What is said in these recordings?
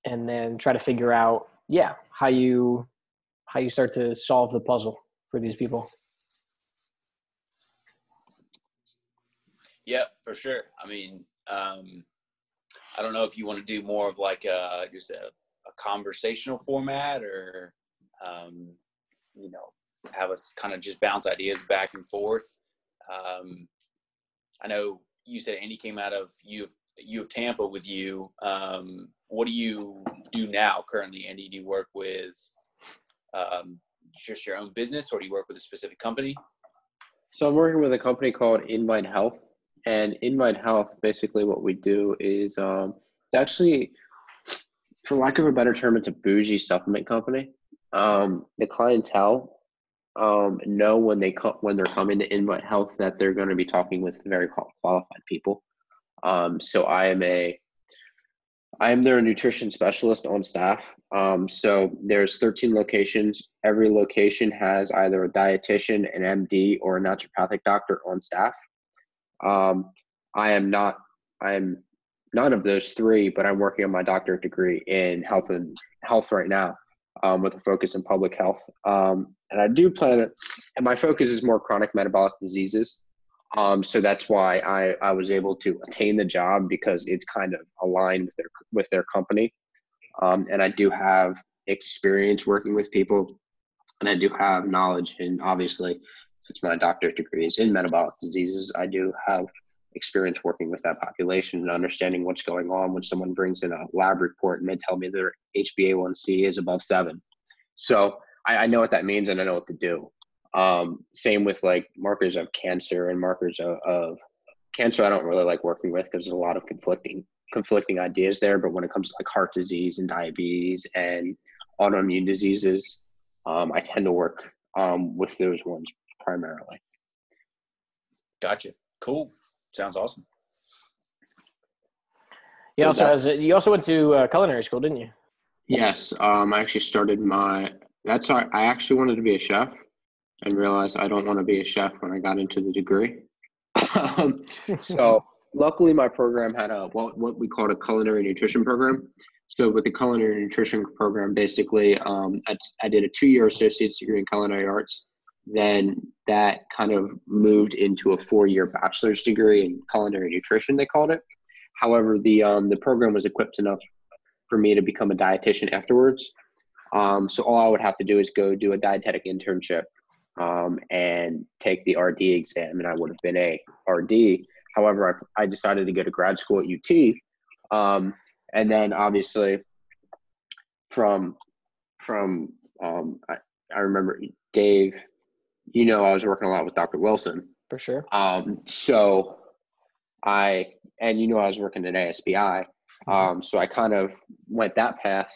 and then try to figure out, how you start to solve the puzzle for these people. Yeah, for sure. I mean, I don't know if you want to do more of like just a conversational format, or have us kind of just bounce ideas back and forth. I know you said Andy came out of U of Tampa with you. What do you do now currently, Andy? Do you work with just your own business, or do you work with a specific company? So I'm working with a company called Invite Health. And Invite Health, basically what we do is it's actually, for lack of a better term, it's a bougie supplement company. The clientele know when they're coming to Invite Health that they're going to be talking with very qualified people. So I am their nutrition specialist on staff. So there's 13 locations. Every location has either a dietitian, an MD, or a naturopathic doctor on staff. I am none of those three, but I'm working on my doctorate degree in health right now, with a focus in public health. And I do plan it, and my focus is more chronic metabolic diseases. So that's why I was able to attain the job, because it's kind of aligned with their company. And I do have experience working with people, and I do have knowledge, and obviously, since my doctorate degree is in metabolic diseases, I do have experience working with that population and understanding what's going on when someone brings in a lab report and they tell me their HbA1c is above 7. So I know what that means, and I know what to do. Same with like markers of cancer and markers of cancer. I don't really like working with, because there's a lot of conflicting ideas there. But when it comes to like heart disease and diabetes and autoimmune diseases, I tend to work with those ones primarily. Gotcha. Cool. Sounds awesome. You also went to culinary school, didn't you? Yes. I actually started I actually wanted to be a chef, and realized I don't want to be a chef when I got into the degree. So luckily my program had what we called a culinary nutrition program. So with the culinary nutrition program, basically, I did a 2-year associate's degree in culinary arts. Then that kind of moved into a 4-year bachelor's degree in culinary nutrition, they called it. However, the program was equipped enough for me to become a dietitian afterwards. So all I would have to do is go do a dietetic internship, and take the RD exam, and I would have been a RD. However, I decided to go to grad school at UT. And then obviously I remember Dave, I was working a lot with Dr. Wilson. For sure. So I was working at ASBI. So I kind of went that path.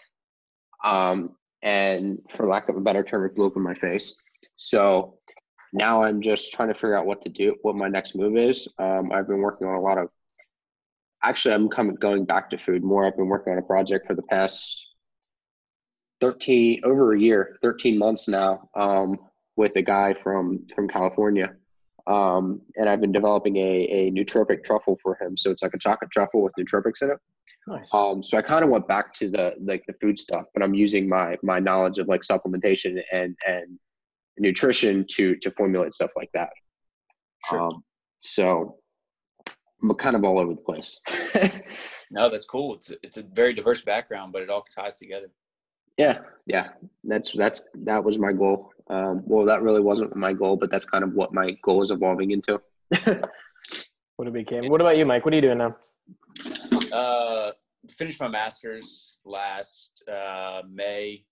And for lack of a better term, it blew up in my face. So now I'm just trying to figure out what to do, what my next move is. I've been working on I'm going back to food more. I've been working on a project for the past 13 months now, with a guy from California. And I've been developing a nootropic truffle for him. So it's like a chocolate truffle with nootropics in it. Nice. So I kind of went back to the food stuff, but I'm using my knowledge of like supplementation and nutrition to formulate stuff like that. Sure. So I'm kind of all over the place. No, that's cool. It's a very diverse background, but it all ties together. Yeah. That was my goal. Well, that really wasn't my goal, but that's kind of what my goal is evolving into. What it became. What about you, Mike? What are you doing now? Finished my master's last May.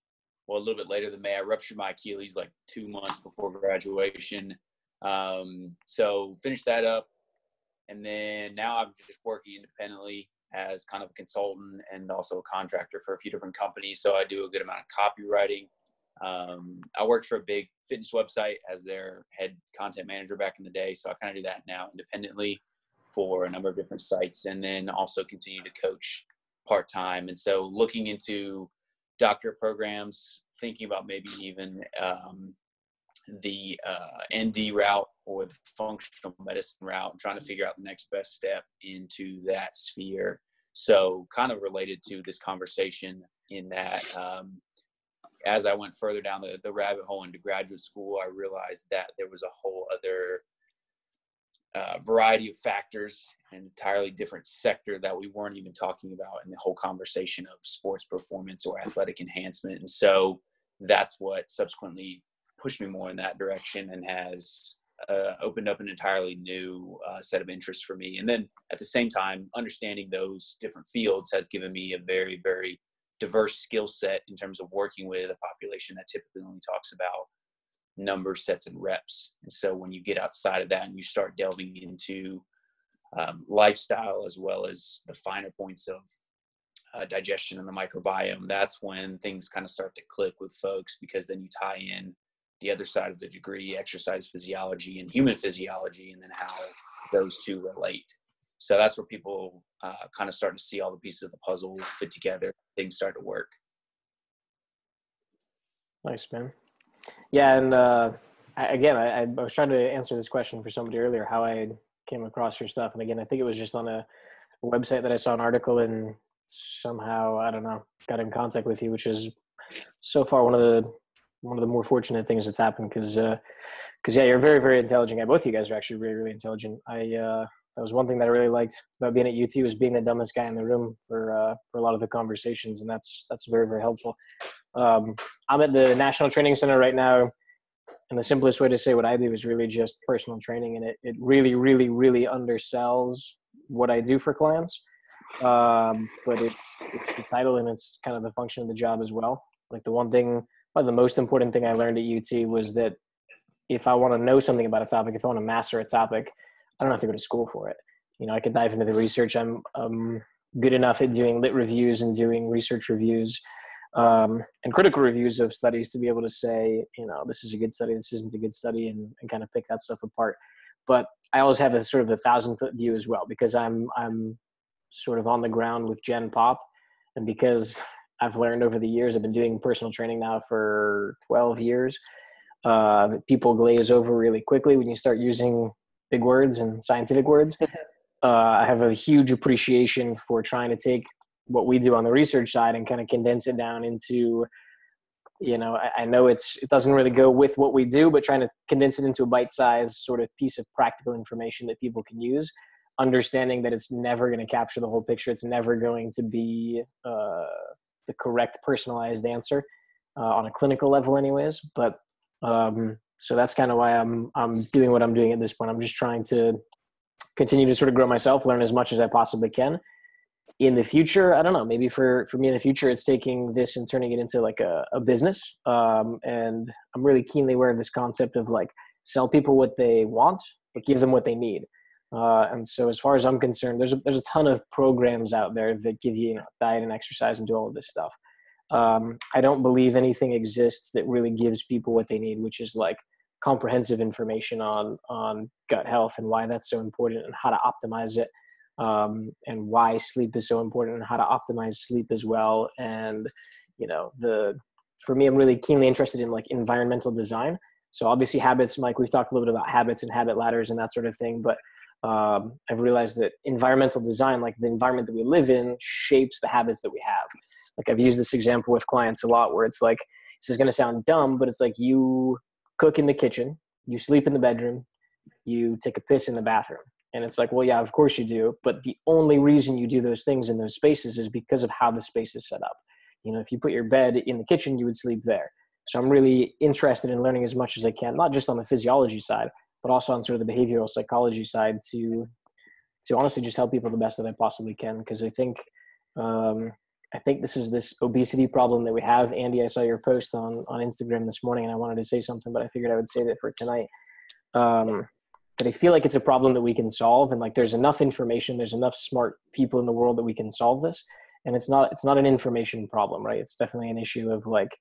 Well, a little bit later than May. I ruptured my Achilles like 2 months before graduation. So finished that up. And then now I'm just working independently as kind of a consultant and also a contractor for a few different companies. So I do a good amount of copywriting. I worked for a big fitness website as their head content manager back in the day. So I kind of do that now independently for a number of different sites, and then also continue to coach part-time. And so looking into doctorate programs, thinking about maybe even the ND route or the functional medicine route, and trying to figure out the next best step into that sphere. So kind of related to this conversation in that, as I went further down the rabbit hole into graduate school, I realized that there was a whole other variety of factors, an entirely different sector that we weren't even talking about in the whole conversation of sports performance or athletic enhancement. And so that's what subsequently pushed me more in that direction and has opened up an entirely new set of interests for me. And then at the same time, understanding those different fields has given me a very, very diverse skill set in terms of working with a population that typically only talks about numbers, sets, and reps. And so when you get outside of that and you start delving into lifestyle as well as the finer points of digestion and the microbiome, that's when things kind of start to click with folks, because then you tie in the other side of the degree, exercise physiology and human physiology, and then how those two relate. So that's where people kind of start to see all the pieces of the puzzle fit together. Things start to work. Nice, man. Yeah, and I was trying to answer this question for somebody earlier, how I came across your stuff. And again, I think it was just on a website that I saw an article and somehow, I don't know, got in contact with you, which is so far one of the more fortunate things that's happened, because yeah, you're a very, very intelligent guy. Both of you guys are actually really, really intelligent. That was one thing that I really liked about being at UT, was being the dumbest guy in the room for a lot of the conversations, and that's very, very helpful. I'm at the National Training Center right now, and the simplest way to say what I do is really just personal training, and it really, really, really undersells what I do for clients. But it's the title, and it's kind of the function of the job as well. Like one of the most important thing I learned at UT was that if I want to know something about a topic, if I want to master a topic, I don't have to go to school for it. I can dive into the research. I'm good enough at doing lit reviews and doing research reviews and critical reviews of studies to be able to say, this is a good study, this isn't a good study, and kind of pick that stuff apart. But I always have a sort of a 1,000-foot view as well, because I'm sort of on the ground with Gen Pop, and because I've learned over the years, I've been doing personal training now for 12 years. People glaze over really quickly when you start using big words and scientific words. I have a huge appreciation for trying to take what we do on the research side and kind of condense it down into, I know it doesn't really go with what we do, but trying to condense it into a bite-sized sort of piece of practical information that people can use, understanding that it's never going to capture the whole picture. It's never going to be the correct personalized answer on a clinical level anyways. But so that's kind of why I'm doing what I'm doing at this point. I'm just trying to continue to sort of grow myself, learn as much as I possibly can. In the future, I don't know, maybe for me in the future, it's taking this and turning it into like a business. And I'm really keenly aware of this concept of like, sell people what they want, but give them what they need. And so as far as I'm concerned, there's a ton of programs out there that give you, diet and exercise and do all of this stuff. I don't believe anything exists that really gives people what they need, which is like comprehensive information on gut health and why that's so important and how to optimize it, and why sleep is so important and how to optimize sleep as well. And, for me, I'm really keenly interested in like environmental design. So obviously habits, Mike, we've talked a little bit about habits and habit ladders and that sort of thing, but I've realized that environmental design, like the environment that we live in, shapes the habits that we have. Like I've used this example with clients a lot, where it's like, this is going to sound dumb, but it's like you cook in the kitchen, you sleep in the bedroom, you take a piss in the bathroom. And it's like, well, yeah, of course you do. But the only reason you do those things in those spaces is because of how the space is set up. If you put your bed in the kitchen, you would sleep there. So I'm really interested in learning as much as I can, not just on the physiology side, but also on sort of the behavioral psychology side to honestly just help people the best that I possibly can. Because I think this obesity problem that we have. Andy, I saw your post on Instagram this morning, and I wanted to say something, but I figured I would save it for tonight. But I feel like it's a problem that we can solve, and like there's enough information, there's enough smart people in the world that we can solve this. And it's not an information problem, right? It's definitely an issue of like,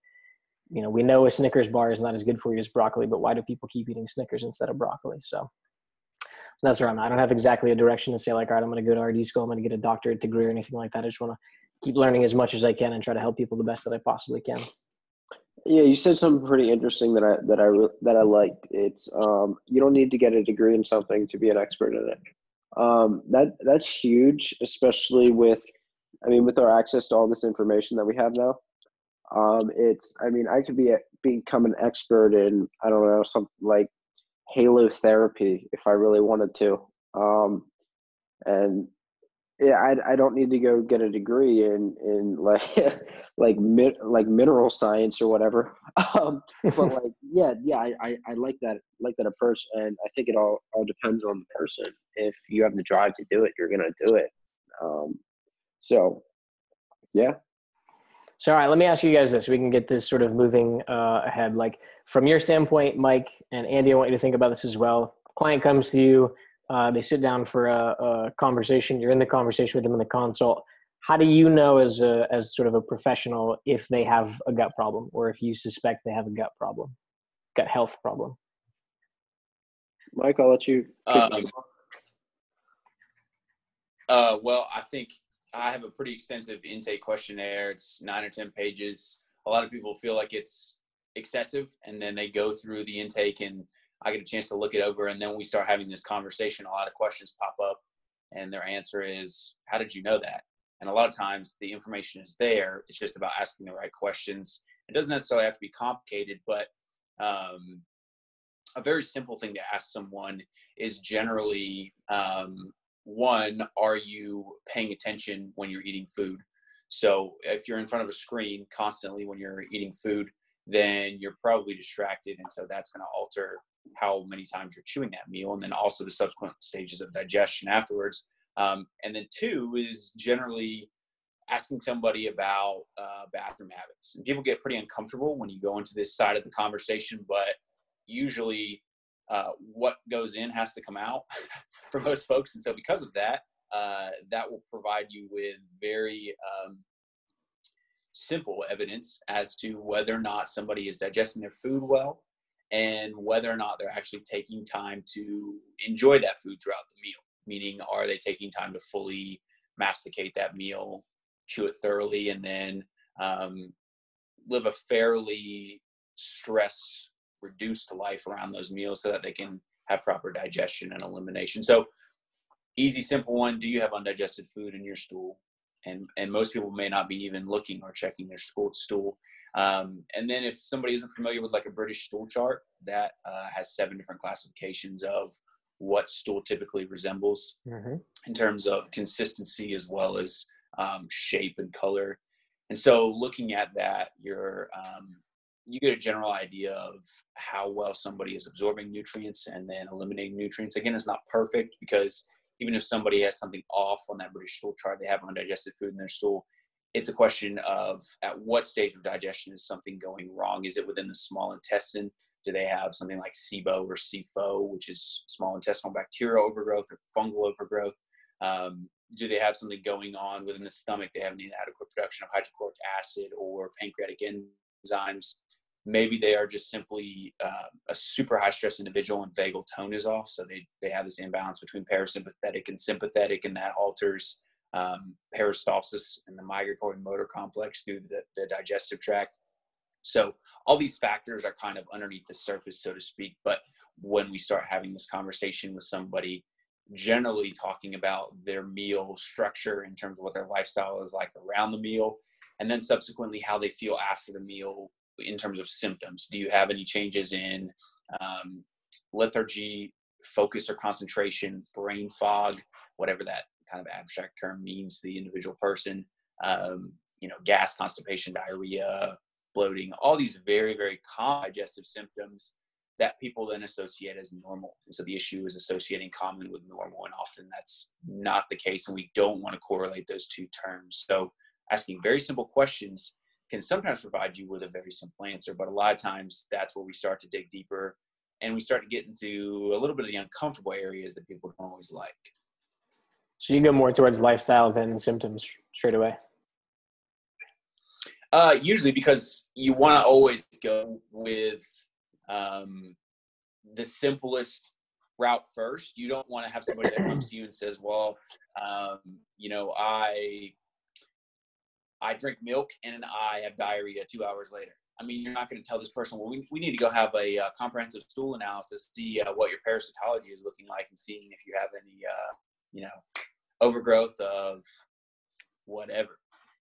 we know a Snickers bar is not as good for you as broccoli, but why do people keep eating Snickers instead of broccoli? So that's where I'm at. I don't have exactly a direction to say like, all right, I'm going to go to RD school, I'm going to get a doctorate degree or anything like that. I just want to keep learning as much as I can and try to help people the best that I possibly can. Yeah, you said something pretty interesting that I liked. It's you don't need to get a degree in something to be an expert in it. That's huge, especially with I mean, with our access to all this information that we have now, I could become an expert in, I don't know, something like halotherapy if I really wanted to. And yeah, I don't need to go get a degree in like like mineral science or whatever. But like I like that approach, and I think it all depends on the person. If you have the drive to do it, you're gonna do it. So yeah. So, all right, let me ask you guys this. We can get this sort of moving ahead. Like, from your standpoint, Mike and Andy, I want you to think about this as well. Client comes to you, they sit down for a conversation. You're in the conversation with them in the consult. How do you know as sort of a professional if they have a gut problem or if you suspect they have a gut health problem? Mike, I'll let you. Well, I think I have a pretty extensive intake questionnaire. It's 9 or 10 pages. A lot of people feel like it's excessive, and then they go through the intake, and I get a chance to look it over, and then we start having this conversation. A lot of questions pop up, and their answer is, how did you know that? And a lot of times the information is there. It's just about asking the right questions. It doesn't necessarily have to be complicated, but a very simple thing to ask someone is generally, one, are you paying attention when you're eating food? So if you're in front of a screen constantly when you're eating food, then you're probably distracted. And so that's going to alter how many times you're chewing that meal, and then also the subsequent stages of digestion afterwards. And then two is generally asking somebody about bathroom habits. And people get pretty uncomfortable when you go into this side of the conversation, but usually what goes in has to come out for most folks. And so because of that, that will provide you with very simple evidence as to whether or not somebody is digesting their food well and whether or not they're actually taking time to enjoy that food throughout the meal. Meaning, are they taking time to fully masticate that meal, chew it thoroughly, and then live a fairly stress-reduced life around those meals so that they can have proper digestion and elimination. So, easy, simple one, do you have undigested food in your stool? And most people may not be even looking or checking their stool. And then if somebody isn't familiar with like a British stool chart, that has 7 different classifications of what stool typically resembles in terms of consistency as well as shape and color. And so looking at that, you get a general idea of how well somebody is absorbing nutrients and then eliminating nutrients. Again, it's not perfect, because even if somebody has something off on that British stool chart, they have undigested food in their stool. It's a question of at what stage of digestion is something going wrong? Is it within the small intestine? Do they have something like SIBO or SIFO, which is small intestinal bacterial overgrowth or fungal overgrowth? Do they have something going on within the stomach? They have an inadequate production of hydrochloric acid or pancreatic enzymes. Maybe they are just simply a super high stress individual and vagal tone is off. So they have this imbalance between parasympathetic and sympathetic, and that alters peristalsis and the migratory motor complex through the digestive tract. So all these factors are kind of underneath the surface, so to speak. But when we start having this conversation with somebody, generally talking about their meal structure in terms of what their lifestyle is like around the meal, and then subsequently how they feel after the meal in terms of symptoms. Do you have any changes in lethargy, focus or concentration, brain fog, whatever that kind of abstract term means to the individual person, gas, constipation, diarrhea, bloating, all these very, very common digestive symptoms that people then associate as normal. And so the issue is associating common with normal, and often that's not the case, and we don't want to correlate those two terms. So asking very simple questions can sometimes provide you with a very simple answer, but a lot of times that's where we start to dig deeper and we start to get into a little bit of the uncomfortable areas that people don't always like. So you go more towards lifestyle than symptoms straight away? Usually, because you want to always go with the simplest route first. You don't want to have somebody that comes to you and says, well, I drink milk and I have diarrhea 2 hours later. I mean, you're not going to tell this person, well, we need to go have a comprehensive stool analysis, see what your parasitology is looking like, and seeing if you have any, overgrowth of whatever.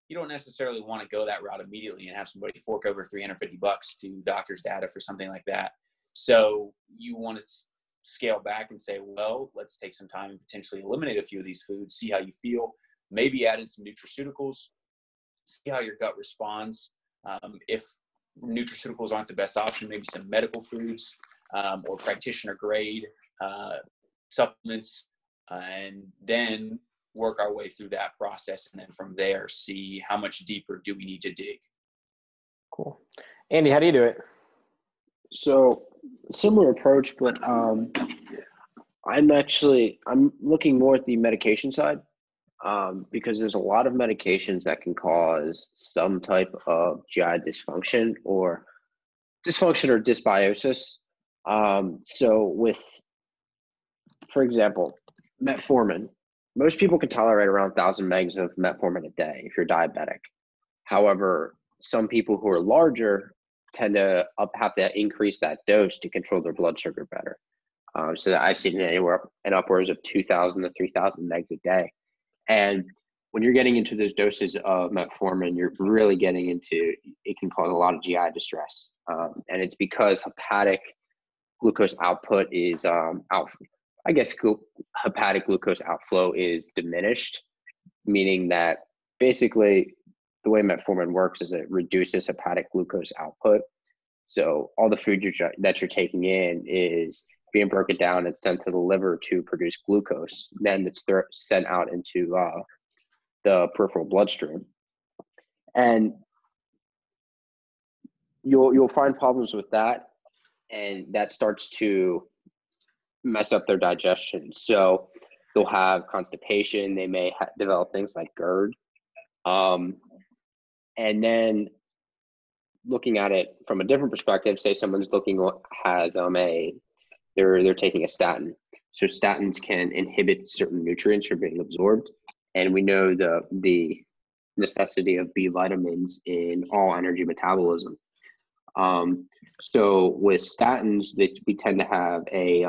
You don't necessarily want to go that route immediately and have somebody fork over $350 to doctor's data for something like that. So you want to scale back and say, well, let's take some time and potentially eliminate a few of these foods, see how you feel, maybe add in some nutraceuticals, see how your gut responds. If nutraceuticals aren't the best option, maybe some medical foods or practitioner grade supplements, and then work our way through that process. And then from there, see how much deeper do we need to dig. Cool. Andy, how do you do it? So similar approach, but I'm looking more at the medication side, because there's a lot of medications that can cause some type of GI dysfunction or dysbiosis. So with, for example, metformin, most people can tolerate around 1,000 megs of metformin a day if you're diabetic. However, some people who are larger tend to have to increase that dose to control their blood sugar better. So that I've seen anywhere in upwards of 2,000 to 3,000 megs a day. And when you're getting into those doses of metformin, you're really getting into, it can cause a lot of GI distress. And it's because hepatic glucose output is hepatic glucose outflow is diminished, meaning that basically the way metformin works is it reduces hepatic glucose output. So all the food that you're taking in is being broken down and sent to the liver to produce glucose. Then it's sent out into the peripheral bloodstream, and you'll find problems with that, and that starts to mess up their digestion. So they'll have constipation. They may develop things like GERD. And then looking at it from a different perspective, say someone's they're taking a statin. So statins can inhibit certain nutrients from being absorbed. And we know the necessity of B vitamins in all energy metabolism. So with statins, we tend to have a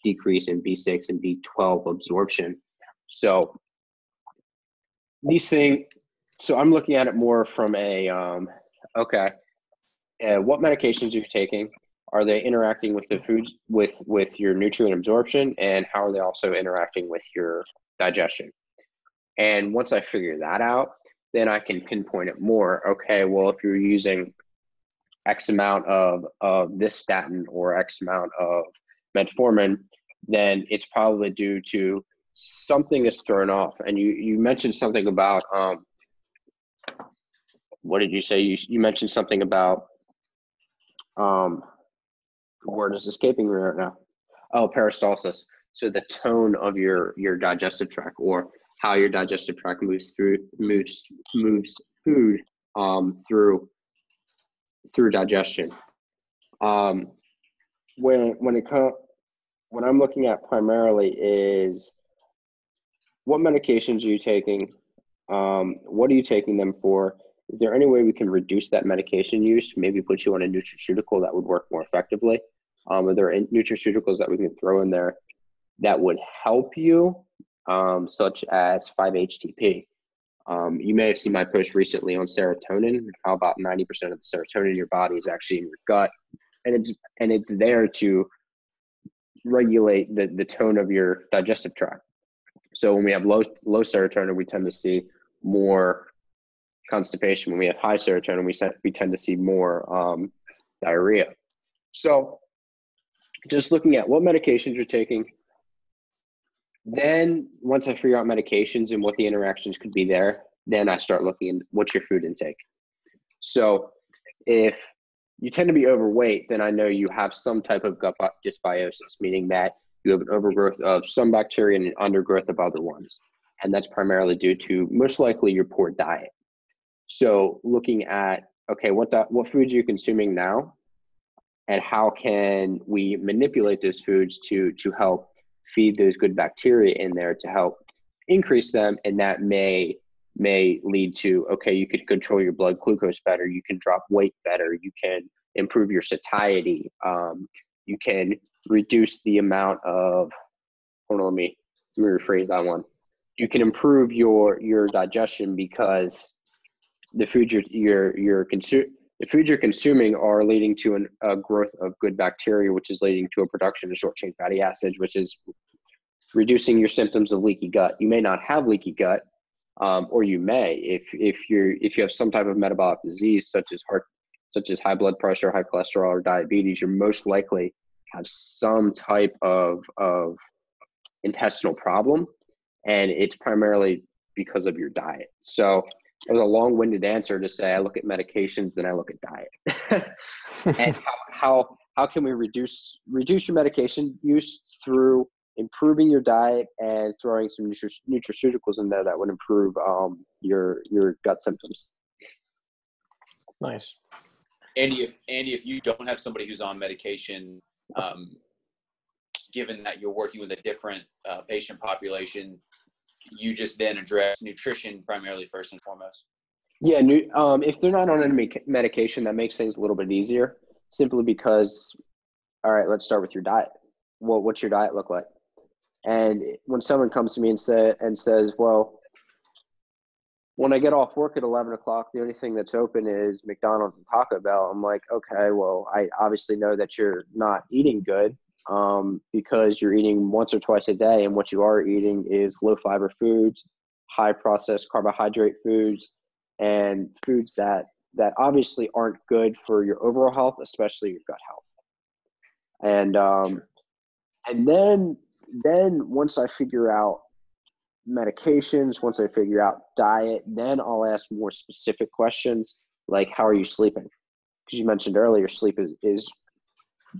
decrease in B6 and B12 absorption. So I'm looking at it more from what medications are you taking? Are they interacting with the food, with your nutrient absorption, and how are they also interacting with your digestion? And once I figure that out, then I can pinpoint it more. Okay, well, if you're using X amount of this statin or X amount of metformin, then it's probably due to something that's thrown off. And you mentioned something about what did you say? You mentioned something about the word is escaping me right now. Oh, peristalsis. So the tone of your digestive tract, or how your digestive tract moves food through digestion. What I'm looking at primarily is what medications are you taking? What are you taking them for? Is there any way we can reduce that medication use? Maybe put you on a nutraceutical that would work more effectively? Are there nutraceuticals that we can throw in there that would help you, such as 5-HTP? You may have seen my post recently on serotonin, how about 90% of the serotonin in your body is actually in your gut, and it's there to regulate the tone of your digestive tract. So when we have low serotonin, we tend to see more constipation. When we have high serotonin, we tend to see more diarrhea. So just looking at what medications you're taking. Then once I figure out medications and what the interactions could be there, then I start looking at what's your food intake. So if you tend to be overweight, then I know you have some type of gut dysbiosis, meaning that you have an overgrowth of some bacteria and an undergrowth of other ones. And that's primarily due to most likely your poor diet. So looking at, okay, what foods are you consuming now? And how can we manipulate those foods to help feed those good bacteria in there to help increase them? And that may lead to, okay, you could control your blood glucose better, you can drop weight better, you can improve your satiety, you can reduce the amount of, hold on, let me rephrase that one. you can improve your digestion because the food you're consuming are leading to a growth of good bacteria, which is leading to a production of short chain fatty acids, which is reducing your symptoms of leaky gut. You may not have leaky gut, or you may if you have some type of metabolic disease such as high blood pressure, high cholesterol, or diabetes. You're most likely have some type of intestinal problem, and it's primarily because of your diet. So it was a long-winded answer to say I look at medications, then I look at diet. And how can we reduce your medication use through improving your diet and throwing some nutraceuticals in there that would improve your gut symptoms. Nice. Andy, if you don't have somebody who's on medication, given that you're working with a different patient population, you just then address nutrition primarily first and foremost. Yeah, if they're not on any medication, that makes things a little bit easier, simply because, all right, let's start with your diet. Well, what's your diet look like? And when someone comes to me and says, well, when I get off work at 11 o'clock, the only thing that's open is McDonald's and Taco Bell. I'm like, okay, well, I obviously know that you're not eating good because you're eating once or twice a day. And what you are eating is low fiber foods, high processed carbohydrate foods, and foods that obviously aren't good for your overall health, especially your gut health. And then once I figure out medications, once I figure out diet, then I'll ask more specific questions like, how are you sleeping? Because you mentioned earlier, sleep is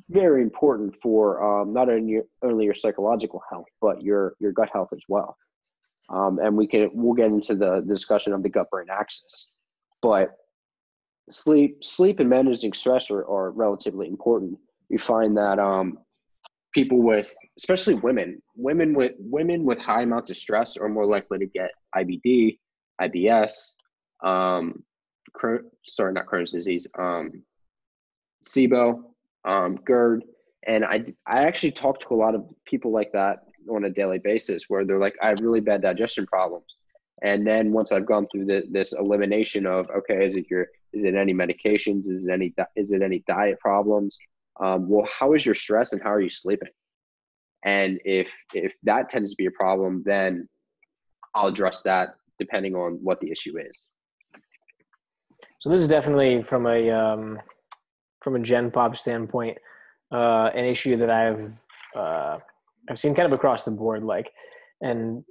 very important for not only your psychological health, but your gut health as well. And we'll get into the discussion of the gut-brain axis. But sleep and managing stress are relatively important. You find that people especially women with high amounts of stress are more likely to get IBD, IBS, not Crohn's disease, SIBO, GERD. And I actually talk to a lot of people like that on a daily basis, where they're like, I have really bad digestion problems. And then once I've gone through this elimination of, okay, is it any medications? Is it any diet problems? Well, how is your stress and how are you sleeping? And if that tends to be a problem, then I'll address that depending on what the issue is. So this is definitely from a Gen Pop standpoint, an issue that I've seen kind of across the board, and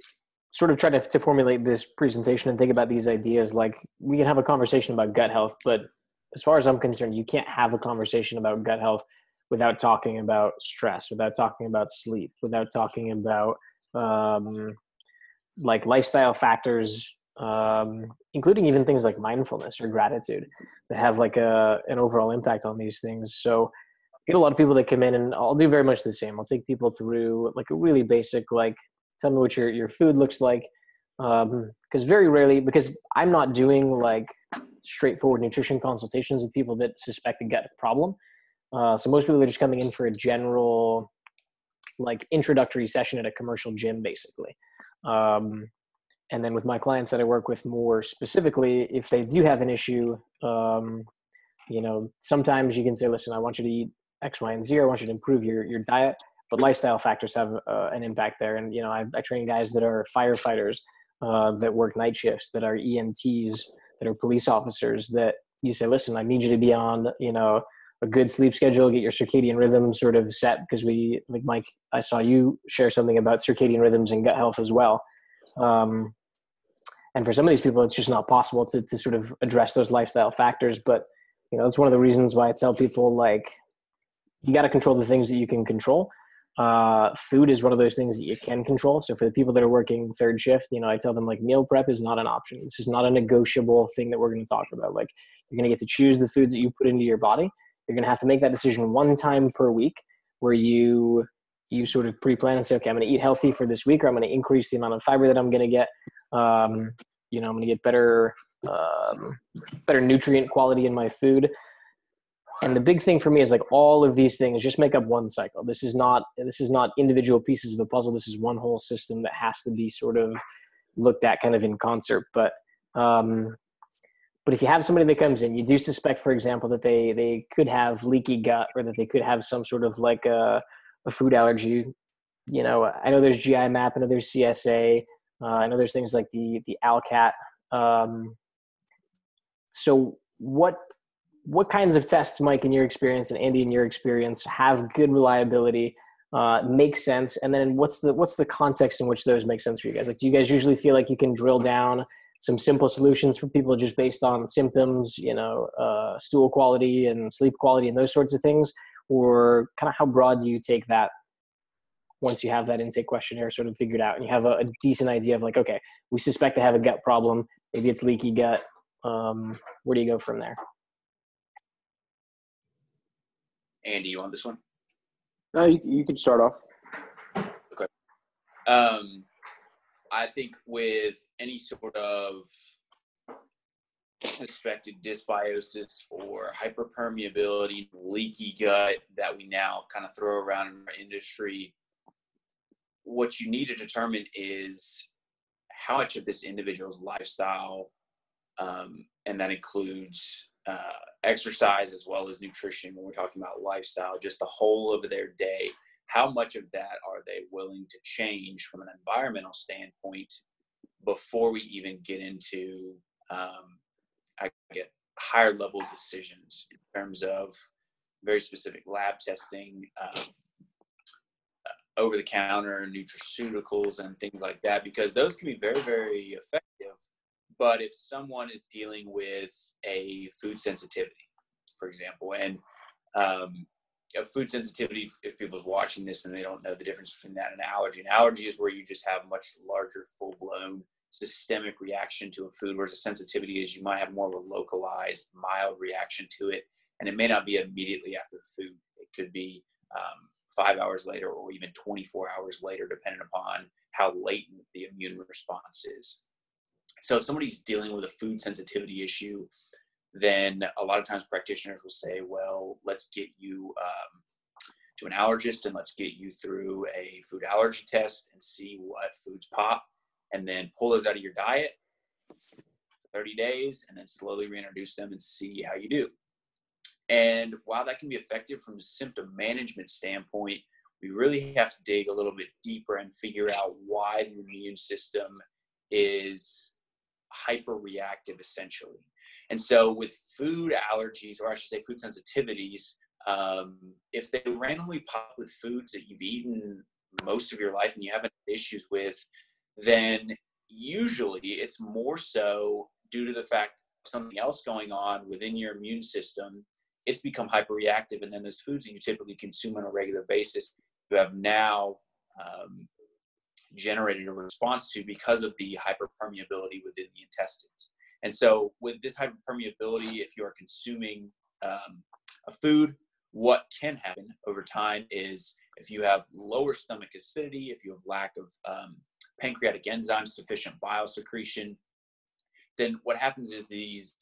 sort of try to formulate this presentation and think about these ideas. Like, we can have a conversation about gut health, but as far as I'm concerned, you can't have a conversation about gut health without talking about stress, without talking about sleep, without talking about lifestyle factors, including even things like mindfulness or gratitude that have an overall impact on these things. So I get a lot of people that come in, and I'll do very much the same. I'll take people through a really basic, tell me what your food looks like. Because very rarely, because I'm not doing straightforward nutrition consultations with people that suspect a gut problem. So most people are just coming in for a general introductory session at a commercial gym, basically. And then with my clients that I work with more specifically, if they do have an issue, sometimes you can say, listen, I want you to eat X, Y, and Z. I want you to improve your diet, but lifestyle factors have an impact there. And, I train guys that are firefighters, that work night shifts, that are EMTs, that are police officers, that you say, listen, I need you to be on, a good sleep schedule, get your circadian rhythm sort of set. Because Mike, I saw you share something about circadian rhythms and gut health as well. And for some of these people, it's just not possible to sort of address those lifestyle factors. But, it's one of the reasons why I tell people, you got to control the things that you can control. Food is one of those things that you can control. So for the people that are working third shift, I tell them meal prep is not an option. This is not a negotiable thing that we're going to talk about. You're going to get to choose the foods that you put into your body. You're going to have to make that decision one time per week, where you sort of pre-plan and say, okay, I'm going to eat healthy for this week, or I'm going to increase the amount of fiber that I'm going to get. I'm going to get better nutrient quality in my food. And the big thing for me is all of these things just make up one cycle. This is not individual pieces of a puzzle. This is one whole system that has to be sort of looked at kind of in concert. But if you have somebody that comes in, you do suspect, for example, that they could have leaky gut, or that they could have some sort of like a food allergy. You know, I know there's GI map, I know there's CSA, I know there's things like the ALCAT. So what kinds of tests, Mike, in your experience, and Andy, in your experience, have good reliability, make sense, and then what's the context in which those make sense for you guys? Like, do you guys usually feel like you can drill down some simple solutions for people just based on symptoms, you know, stool quality and sleep quality and those sorts of things, or kind of how broad do you take that once you have that intake questionnaire sort of figured out and you have a decent idea of like, okay, we suspect to have a gut problem, maybe it's leaky gut. Where do you go from there? Andy, you want this one? No, you can start off. Okay. I think with any sort of suspected dysbiosis or hyperpermeability, leaky gut that we now kind of throw around in our industry, what you need to determine is how much of this individual's lifestyle, and that includes exercise as well as nutrition. When we're talking about lifestyle, just the whole of their day, how much of that are they willing to change from an environmental standpoint before we even get into higher level decisions in terms of very specific lab testing, over-the-counter nutraceuticals and things like that, because those can be very, very effective. But if someone is dealing with a food sensitivity, for example, and a food sensitivity, if people's watching this and they don't know the difference between that and an allergy is where you just have much larger, full-blown systemic reaction to a food, whereas a sensitivity is you might have more of a localized, mild reaction to it, and it may not be immediately after the food. It could be 5 hours later or even 24 hours later, depending upon how latent the immune response is. So if somebody's dealing with a food sensitivity issue, then a lot of times practitioners will say, well, let's get you to an allergist and let's get you through a food allergy test and see what foods pop, and then pull those out of your diet for 30 days and then slowly reintroduce them and see how you do. And while that can be effective from a symptom management standpoint, we really have to dig a little bit deeper and figure out why the immune system is hyperreactive, essentially. And so with food allergies, or I should say food sensitivities, if they randomly pop with foods that you've eaten most of your life and you haven't had issues with, then usually it's more so due to the fact of something else going on within your immune system. It's become hyperreactive, and then those foods that you typically consume on a regular basis, you have now generated a response to because of the hyperpermeability within the intestines. And so with this hyperpermeability, if you are consuming a food, what can happen over time is if you have lower stomach acidity, if you have lack of pancreatic enzymes, sufficient bile secretion, then what happens is these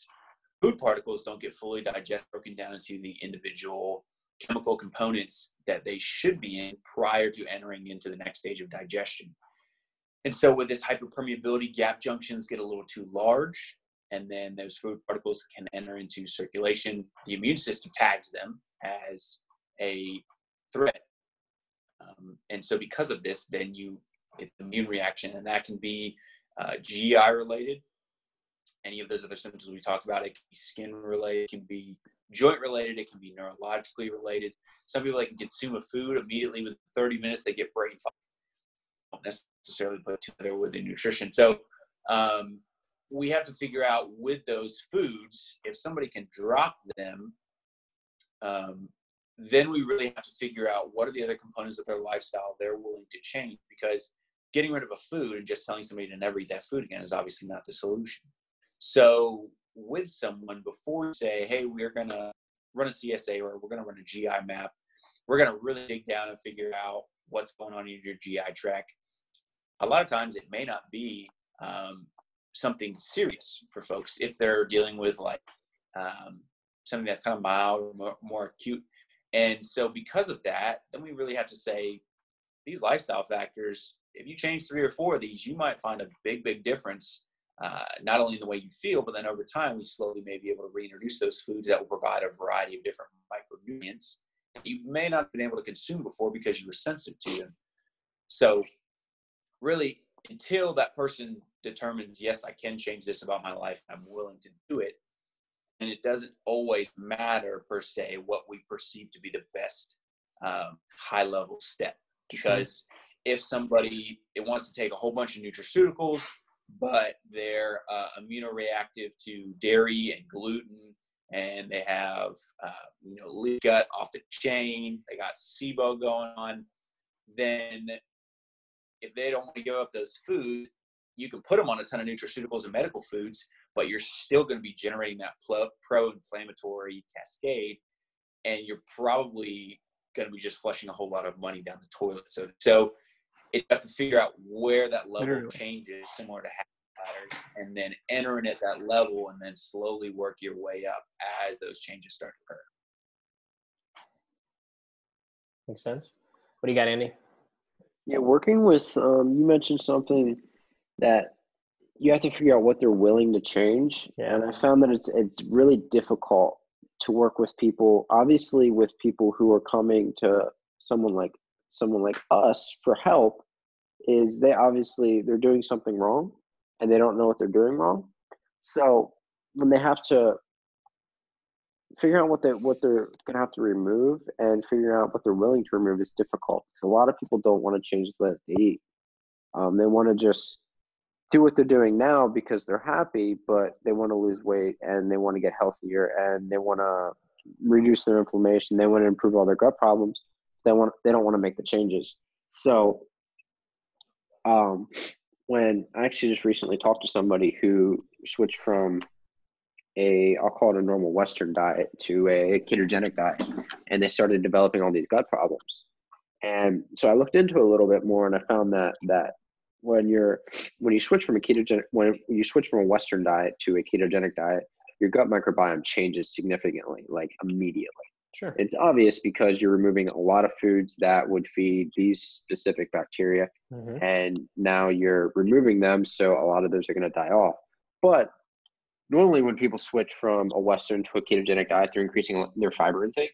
food particles don't get fully digested, broken down into the individual chemical components that they should be in prior to entering into the next stage of digestion. And so with this hyperpermeability, gap junctions get a little too large, and then those food particles can enter into circulation. The immune system tags them as a threat. And so because of this, then you get the immune reaction, and that can be GI related. Any of those other symptoms we talked about, it can be skin related, it can be joint related, it can be neurologically related. Some people, they can consume a food immediately within 30 minutes, they get brain fog. Don't necessarily put together with the nutrition. So we have to figure out with those foods, if somebody can drop them, then we really have to figure out what are the other components of their lifestyle they're willing to change, because getting rid of a food and just telling somebody to never eat that food again is obviously not the solution. So with someone, before you say, hey, we're going to run a CSA or we're going to run a GI map, we're going to really dig down and figure out what's going on in your GI tract. A lot of times it may not be something serious for folks if they're dealing with like something that's kind of mild or more acute. And so because of that, then we really have to say these lifestyle factors, if you change 3 or 4 of these, you might find a big difference, not only in the way you feel, but then over time, we slowly may be able to reintroduce those foods that will provide a variety of different micronutrients that you may not have been able to consume before because you were sensitive to them. So really, until that person determines, yes, I can change this about my life, I'm willing to do it, and it doesn't always matter per se what we perceive to be the best high level step. Because if somebody wants to take a whole bunch of nutraceuticals, but they're immunoreactive to dairy and gluten, and they have leak gut off the chain, they got SIBO going on, then if they don't want to give up those food, you can put them on a ton of nutraceuticals and medical foods, but you're still going to be generating that pro-inflammatory cascade, and you're probably going to be just flushing a whole lot of money down the toilet. So you have to figure out where that level of change is, similar to habit ladders, and then entering at that level, and then slowly work your way up as those changes start to occur. Makes sense. What do you got, Andy? Yeah, working with, you mentioned something that you have to figure out what they're willing to change. Yeah. And I found that it's really difficult to work with people, obviously with people who are coming to someone like us for help, is they're doing something wrong and they don't know what they're doing wrong. So when they have to figure out what they're going to have to remove and figuring out what they're willing to remove is difficult. A lot of people don't want to change the way that they eat. They want to just do what they're doing now because they're happy, but they want to lose weight and they want to get healthier and they want to reduce their inflammation. They want to improve all their gut problems. They don't want to make the changes. So when I actually just recently talked to somebody who switched from I'll call it a normal Western diet to a ketogenic diet, and they started developing all these gut problems. And so I looked into it a little bit more, and I found that when you switch from a Western diet to a ketogenic diet, your gut microbiome changes significantly, like immediately. Sure. It's obvious because you're removing a lot of foods that would feed these specific bacteria, and now you're removing them, so a lot of those are going to die off. But normally when people switch from a Western to a ketogenic diet, they're increasing their fiber intake,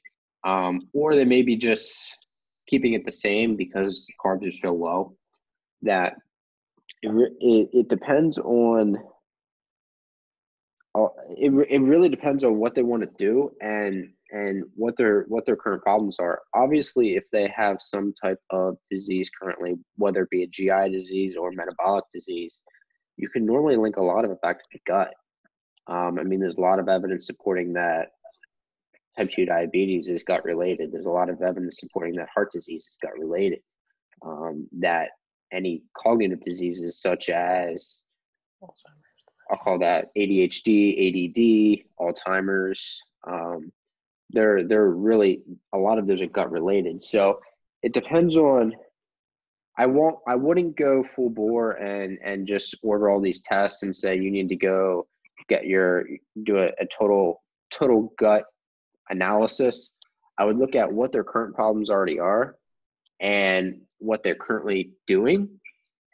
or they may be just keeping it the same because carbs are so low that it depends on it really depends on what they want to do and what their current problems are. Obviously, if they have some type of disease currently, whether it be a GI disease or metabolic disease, you can normally link a lot of it back to the gut. There's a lot of evidence supporting that type 2 diabetes is gut related. There's a lot of evidence supporting that heart disease is gut related. That any cognitive diseases such as I'll call that ADHD, ADD, Alzheimer's. They're really, a lot of those are gut related. So it depends on. I wouldn't go full bore and just order all these tests and say you need to go do a total gut analysis. I would look at what their current problems already are and what they're currently doing,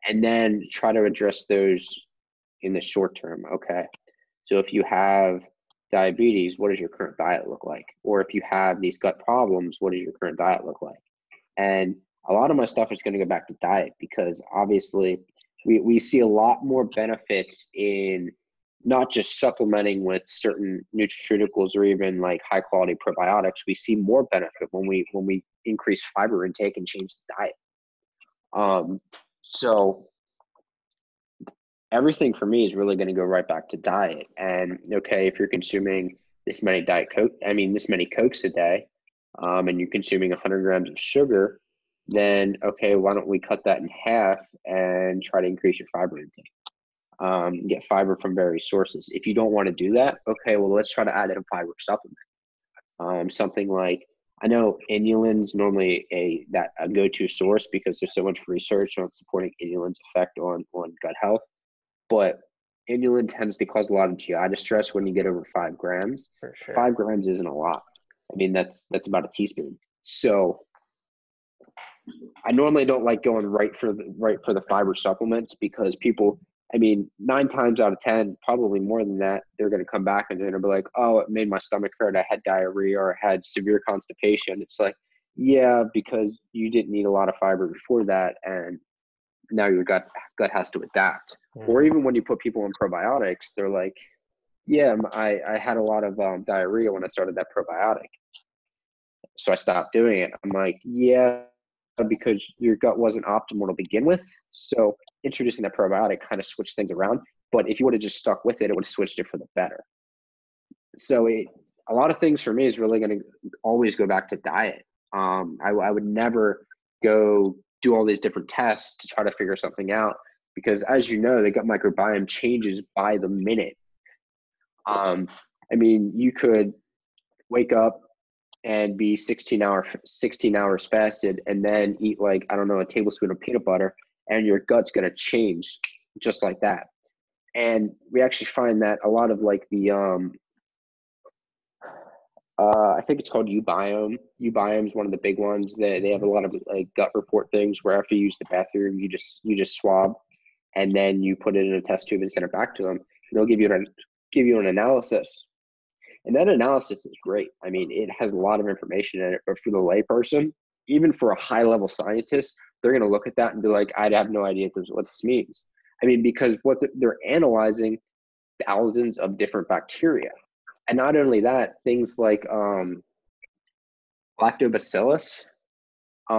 and then try to address those in the short term. Okay. So if you have diabetes, what does your current diet look like? Or if you have these gut problems, what does your current diet look like? And a lot of my stuff is going to go back to diet, because obviously we see a lot more benefits in not just supplementing with certain nutraceuticals or even like high quality probiotics. We see more benefit when we increase fiber intake and change the diet. So everything for me is really going to go right back to diet. And okay, if you're consuming this many this many Cokes a day, and you're consuming 100 grams of sugar, then okay, why don't we cut that in half and try to increase your fiber intake? Get fiber from various sources. If you don't want to do that, okay, well, let's try to add in a fiber supplement. Something like, I know inulin's normally a go-to source because there's so much research on supporting inulin's effect on gut health, but inulin tends to cause a lot of GI distress when you get over 5 grams. For sure. 5 grams isn't a lot. That's about a teaspoon. So I normally don't like going right for the fiber supplements because people, I mean, 9 times out of 10, probably more than that, they're going to come back and they're going to be like, oh, it made my stomach hurt. I had diarrhea or I had severe constipation. It's like, yeah, because you didn't eat a lot of fiber before that, and now your gut has to adapt. Mm-hmm. Or even when you put people on probiotics, they're like, yeah, I had a lot of diarrhea when I started that probiotic, so I stopped doing it. I'm like, yeah, because your gut wasn't optimal to begin with. So introducing that probiotic kind of switched things around. But if you would have just stuck with it, it would have switched it for the better. So a lot of things for me is really going to always go back to diet. I would never go do all these different tests to try to figure something out because, as you know, the gut microbiome changes by the minute. I mean, you could wake up and be 16 hours fasted and then eat like, I don't know, a tablespoon of peanut butter, and your gut's going to change just like that. And we actually find that a lot of like the I think it's called ubiome. Ubiome is one of the big ones. They have a lot of like gut report things where after you use the bathroom, you just swab, and then you put it in a test tube and send it back to them. They'll give you an analysis, and that analysis is great. I mean, it has a lot of information in it. But for the layperson, even for a high level scientist, they're going to look at that and be like, "I'd have no idea what this means." I mean, because what they're analyzing thousands of different bacteria. And not only that, things like lactobacillus.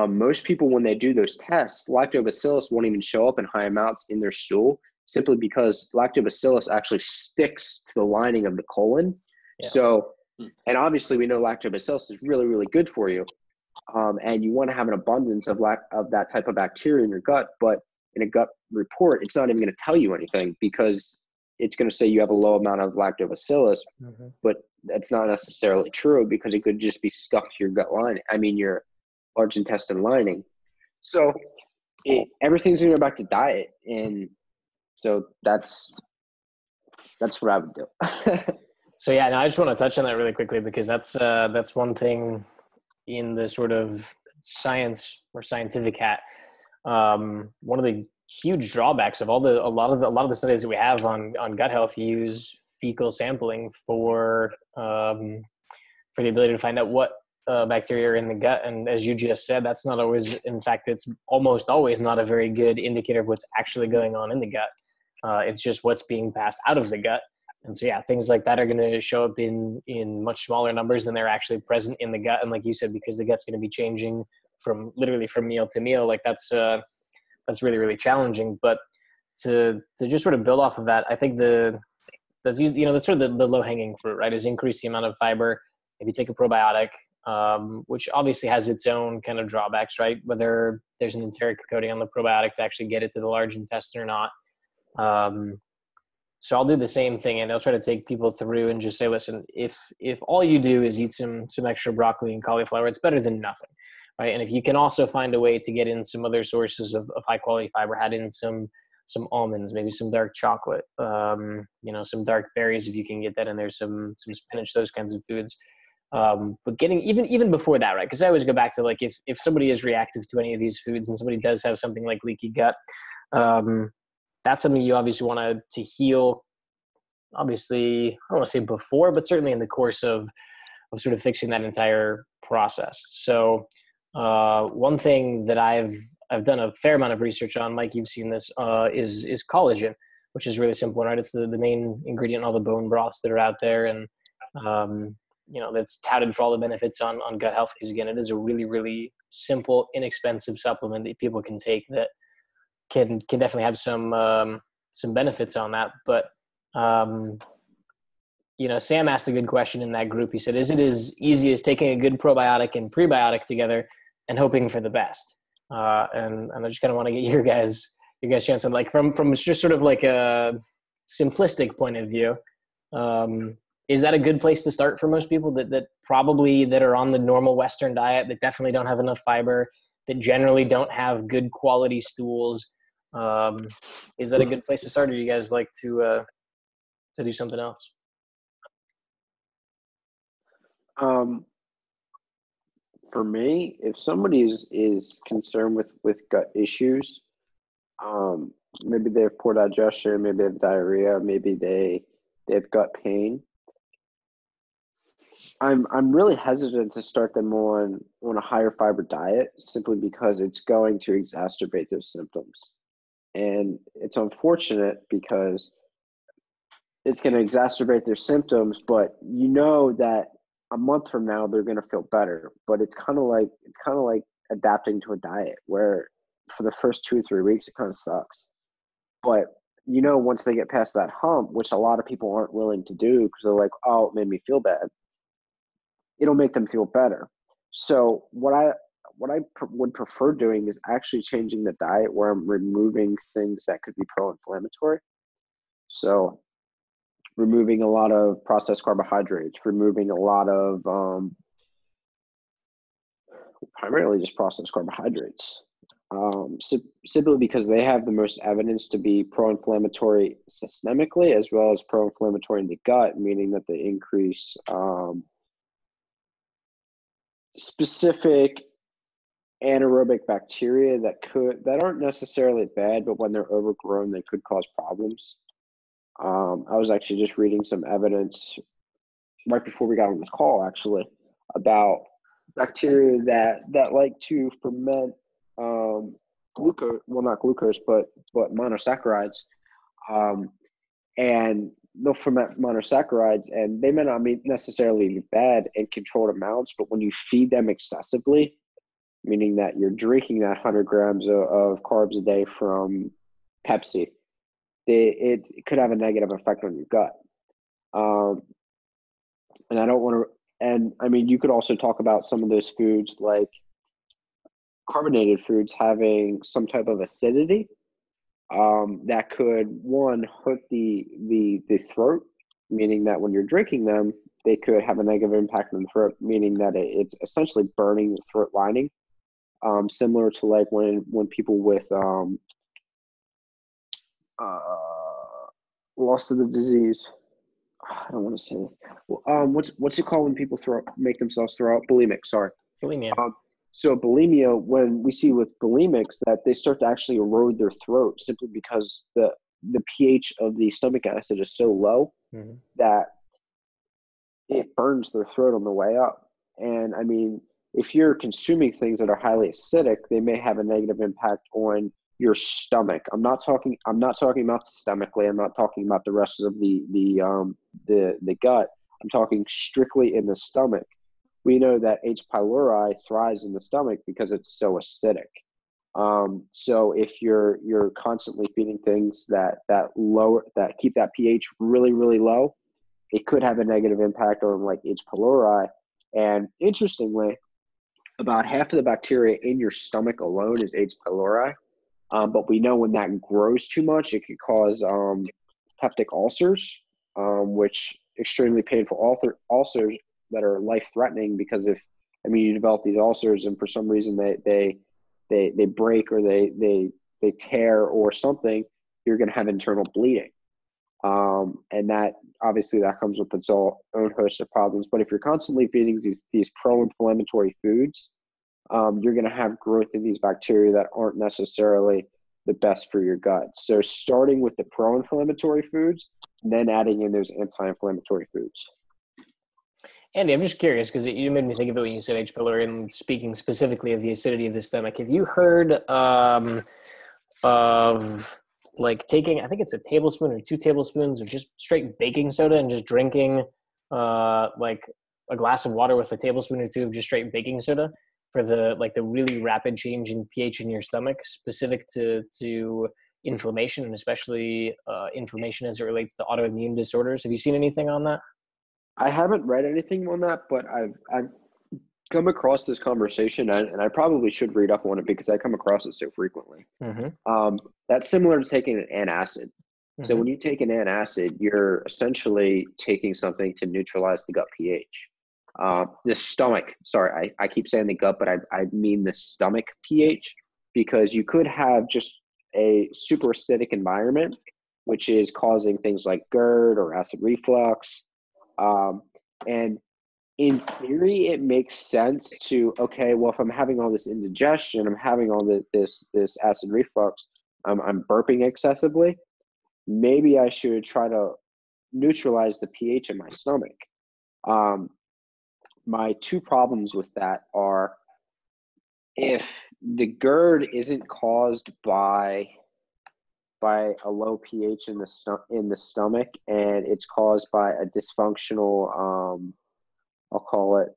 Most people, when they do those tests, lactobacillus won't even show up in high amounts in their stool simply because lactobacillus actually sticks to the lining of the colon. Yeah. So, and obviously we know lactobacillus is really, really good for you. And you want to have an abundance of that type of bacteria in your gut, but in a gut report, it's not even going to tell you anything because it's going to say you have a low amount of lactobacillus, but that's not necessarily true because it could just be stuck to your gut lining. I mean, your large intestine lining. So everything's going to go back to diet. And so that's what I would do. So yeah, I just want to touch on that really quickly because that's one thing in the sort of science or scientific hat. One of the huge drawbacks of a lot of the studies that we have on gut health use fecal sampling for the ability to find out what bacteria are in the gut. And as you just said, that's not always, in fact, it's almost always not a very good indicator of what's actually going on in the gut. It's just what's being passed out of the gut. And so, yeah, things like that are going to show up in much smaller numbers than they're actually present in the gut. And like you said, because the gut's going to be changing from meal to meal, like that's really, really challenging. But to just sort of build off of that, I think that's sort of the low hanging fruit, right? Is increase the amount of fiber. If you take a probiotic, which obviously has its own kind of drawbacks, right? Whether there's an enteric coating on the probiotic to actually get it to the large intestine or not. So I'll do the same thing, and I'll try to take people through and just say, listen, if all you do is eat some extra broccoli and cauliflower, it's better than nothing, right? And if you can also find a way to get in some other sources of high quality fiber, add in some almonds, maybe some dark chocolate, some dark berries if you can get that in there, some spinach, those kinds of foods. But getting even before that, right? Because I always go back to like if somebody is reactive to any of these foods and somebody does have something like leaky gut, that's something you obviously want to heal. Obviously, I don't want to say before, but certainly in the course of sort of fixing that entire process. So one thing that I've done a fair amount of research on, Mike, you've seen this, is collagen, which is really simple, right? It's the main ingredient in all the bone broths that are out there, and that's touted for all the benefits on gut health. Because again, it is a really, really simple, inexpensive supplement that people can take that can definitely have some benefits on that. But Sam asked a good question in that group. He said, "Is it as easy as taking a good probiotic and prebiotic together and hoping for the best?" And I just kind of want to get your guys' chance on, like, from just sort of like a simplistic point of view. Is that a good place to start for most people that probably that are on the normal Western diet, that definitely don't have enough fiber, that generally don't have good quality stools? Is that a good place to start, or do you guys like to do something else? For me, if somebody is concerned with gut issues, maybe they have poor digestion, maybe they have diarrhea, maybe they have gut pain. I'm really hesitant to start them on a higher fiber diet simply because it's going to exacerbate those symptoms. And it's unfortunate because it's going to exacerbate their symptoms, but you know that a month from now they're going to feel better. But it's kind of like adapting to a diet where for the first 2 or 3 weeks it kind of sucks. But once they get past that hump, which a lot of people aren't willing to do because they're like, oh, it made me feel bad, it'll make them feel better. So would prefer doing is actually changing the diet where I'm removing things that could be pro-inflammatory. So removing a lot of processed carbohydrates, removing a lot of primarily just processed carbohydrates, simply because they have the most evidence to be pro-inflammatory systemically as well as pro-inflammatory in the gut, meaning that they increase specific anaerobic bacteria that aren't necessarily bad, but when they're overgrown, they could cause problems. I was actually just reading some evidence right before we got on this call, actually, about bacteria that like to ferment glucose, well, not glucose, but monosaccharides, and they'll ferment monosaccharides, and they may not be necessarily bad in controlled amounts, but when you feed them excessively, meaning that you're drinking that 100 grams of carbs a day from Pepsi, it could have a negative effect on your gut. And I don't want to, and I mean, you could also talk about some of those foods like carbonated foods having some type of acidity that could, one, hurt the throat, meaning that when you're drinking them, they could have a negative impact on the throat, meaning that it's essentially burning the throat lining. Similar to like when people with loss of the disease. I don't want to say this. What's it called when people make themselves throw up? Bulimic. Sorry. Bulimia. So bulimia, when we see with bulimics that they start to actually erode their throat simply because the pH of the stomach acid is so low that it burns their throat on the way up. And I mean, if you're consuming things that are highly acidic, they may have a negative impact on your stomach. I'm not talking about systemically. I'm not talking about the rest of the gut. I'm talking strictly in the stomach. We know that H. pylori thrives in the stomach because it's so acidic. So if you're constantly feeding things that keep that pH really, really low, it could have a negative impact on like H. pylori. And interestingly, about half of the bacteria in your stomach alone is H. pylori. But we know when that grows too much, it could cause peptic ulcers, which extremely painful ulcers that are life-threatening because you develop these ulcers and for some reason they break or they tear or something, you're going to have internal bleeding. And that obviously that comes with its own host of problems. But if you're constantly feeding these pro-inflammatory foods, you're going to have growth in these bacteria that aren't necessarily the best for your gut. So starting with the pro-inflammatory foods, and then adding in those anti-inflammatory foods. Andy, I'm just curious because you made me think of it when you said H. pylori and speaking specifically of the acidity of the stomach. Have you heard of like taking, I think it's a tablespoon or 2 tablespoons of just straight baking soda and just drinking like a glass of water with a tablespoon or 2 of just straight baking soda for the really rapid change in pH in your stomach, specific to inflammation and especially inflammation as it relates to autoimmune disorders? Have you seen anything on that? I haven't read anything on that, but I've come across this conversation, and I probably should read up on it because I come across it so frequently. That's similar to taking an antacid. So when you take an antacid, you're essentially taking something to neutralize the gut pH. The stomach, sorry, I keep saying the gut, but I mean the stomach pH, because you could have just a super acidic environment, which is causing things like GERD or acid reflux. And in theory, it makes sense to, okay, well, if I'm having all this indigestion, I'm having all this acid reflux, I'm burping excessively, maybe I should try to neutralize the pH in my stomach. My two problems with that are, if the GERD isn't caused by a low pH in the stomach, and it's caused by a dysfunctional, I'll call it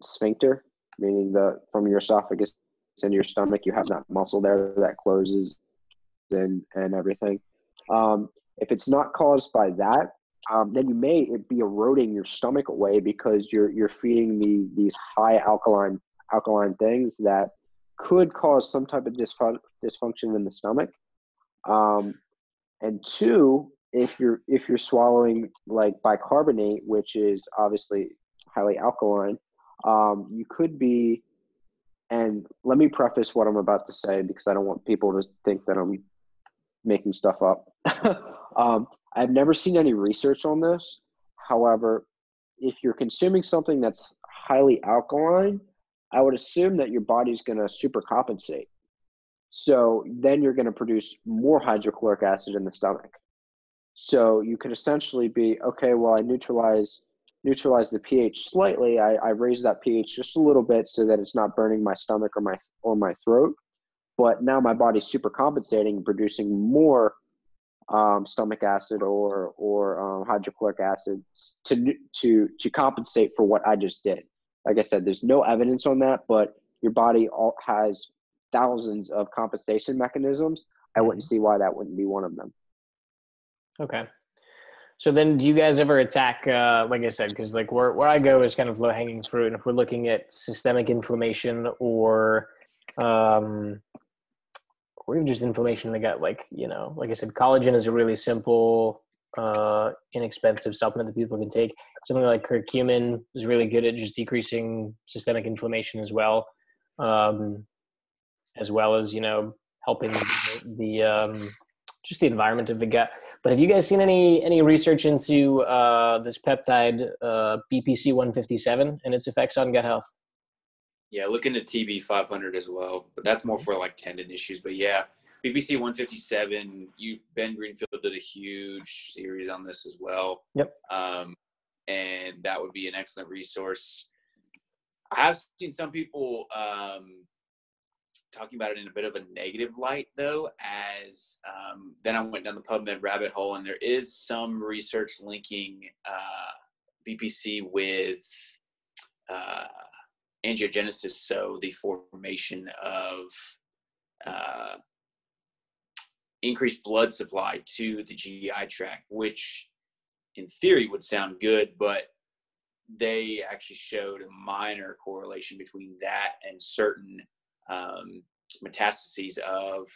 sphincter, meaning from your esophagus into your stomach, you have that muscle there that closes and everything. If it's not caused by that, then you may be eroding your stomach away, because you're feeding these high alkaline things that could cause some type of dysfunction in the stomach. And two, if you're swallowing like bicarbonate, which is obviously highly alkaline, you could be, and let me preface what I'm about to say, because I don't want people to think that I'm making stuff up. I've never seen any research on this. However, if you're consuming something that's highly alkaline, I would assume that your body's going to supercompensate. So then you're going to produce more hydrochloric acid in the stomach. So you could essentially be, okay, well, I neutralize the pH slightly. I raise that pH just a little bit so that it's not burning my stomach or my throat. But now my body's super compensating, producing more stomach acid or hydrochloric acid to compensate for what I just did. Like I said, there's no evidence on that, but your body has thousands of compensation mechanisms. I wouldn't see why that wouldn't be one of them. Okay. So then do you guys ever attack, like I said, because like where I go is kind of low-hanging fruit, and if we're looking at systemic inflammation or even just inflammation in the gut, like, like I said, collagen is a really simple, inexpensive supplement that people can take. Something like curcumin is really good at just decreasing systemic inflammation as well as, helping the just the environment of the gut. But have you guys seen any research into this peptide BPC 157 and its effects on gut health? Yeah, look into TB 500 as well, but that's more for like tendon issues. But yeah, BPC 157. Ben Greenfield did a huge series on this as well. Yep. And that would be an excellent resource. I have seen some people talking about it in a bit of a negative light, though, as then I went down the PubMed rabbit hole, and there is some research linking BPC with angiogenesis, so the formation of increased blood supply to the GI tract, which in theory would sound good, but they actually showed a minor correlation between that and certain metastases of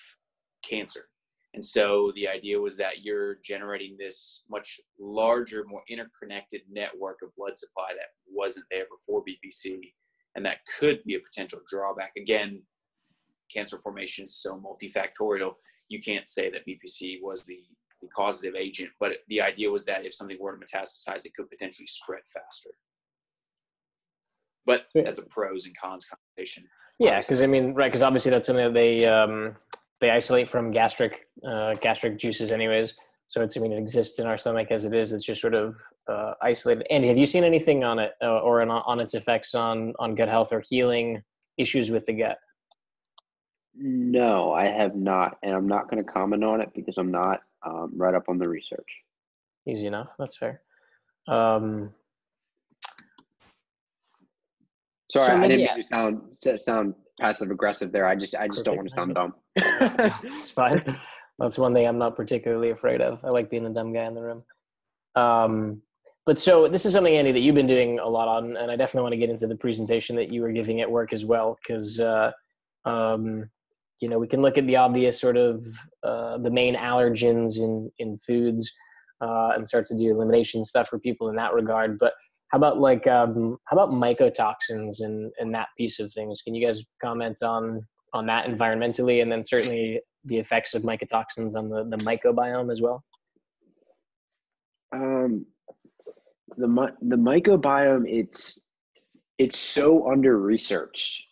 cancer. And so the idea was that you're generating this much larger, more interconnected network of blood supply that wasn't there before BPC, and that could be a potential drawback. Again, cancer formation is so multifactorial, you can't say that BPC was the causative agent, but the idea was that if something were to metastasize, it could potentially spread faster. But that's a pros and cons conversation. Yeah, because because obviously that's something that they isolate from gastric juices anyways. So it exists in our stomach as it is. It's just sort of isolated. Andy, have you seen anything on it or on its effects on gut health or healing issues with the gut? No, I have not, and I'm not going to comment on it because I'm not read up on the research. Easy enough. That's fair. Sorry, I didn't mean to sound passive aggressive there. I just don't want to sound dumb. It's fine. That's one thing I'm not particularly afraid of. I like being the dumb guy in the room. But so this is something, Andy, that you've been doing a lot on, and I definitely want to get into the presentation that you were giving at work as well, because we can look at the obvious sort of the main allergens in foods and start to do elimination stuff for people in that regard. But how about mycotoxins and that piece of things? Can you guys comment on that environmentally, and then certainly the effects of mycotoxins on the microbiome as well? the microbiome, it's so under researched.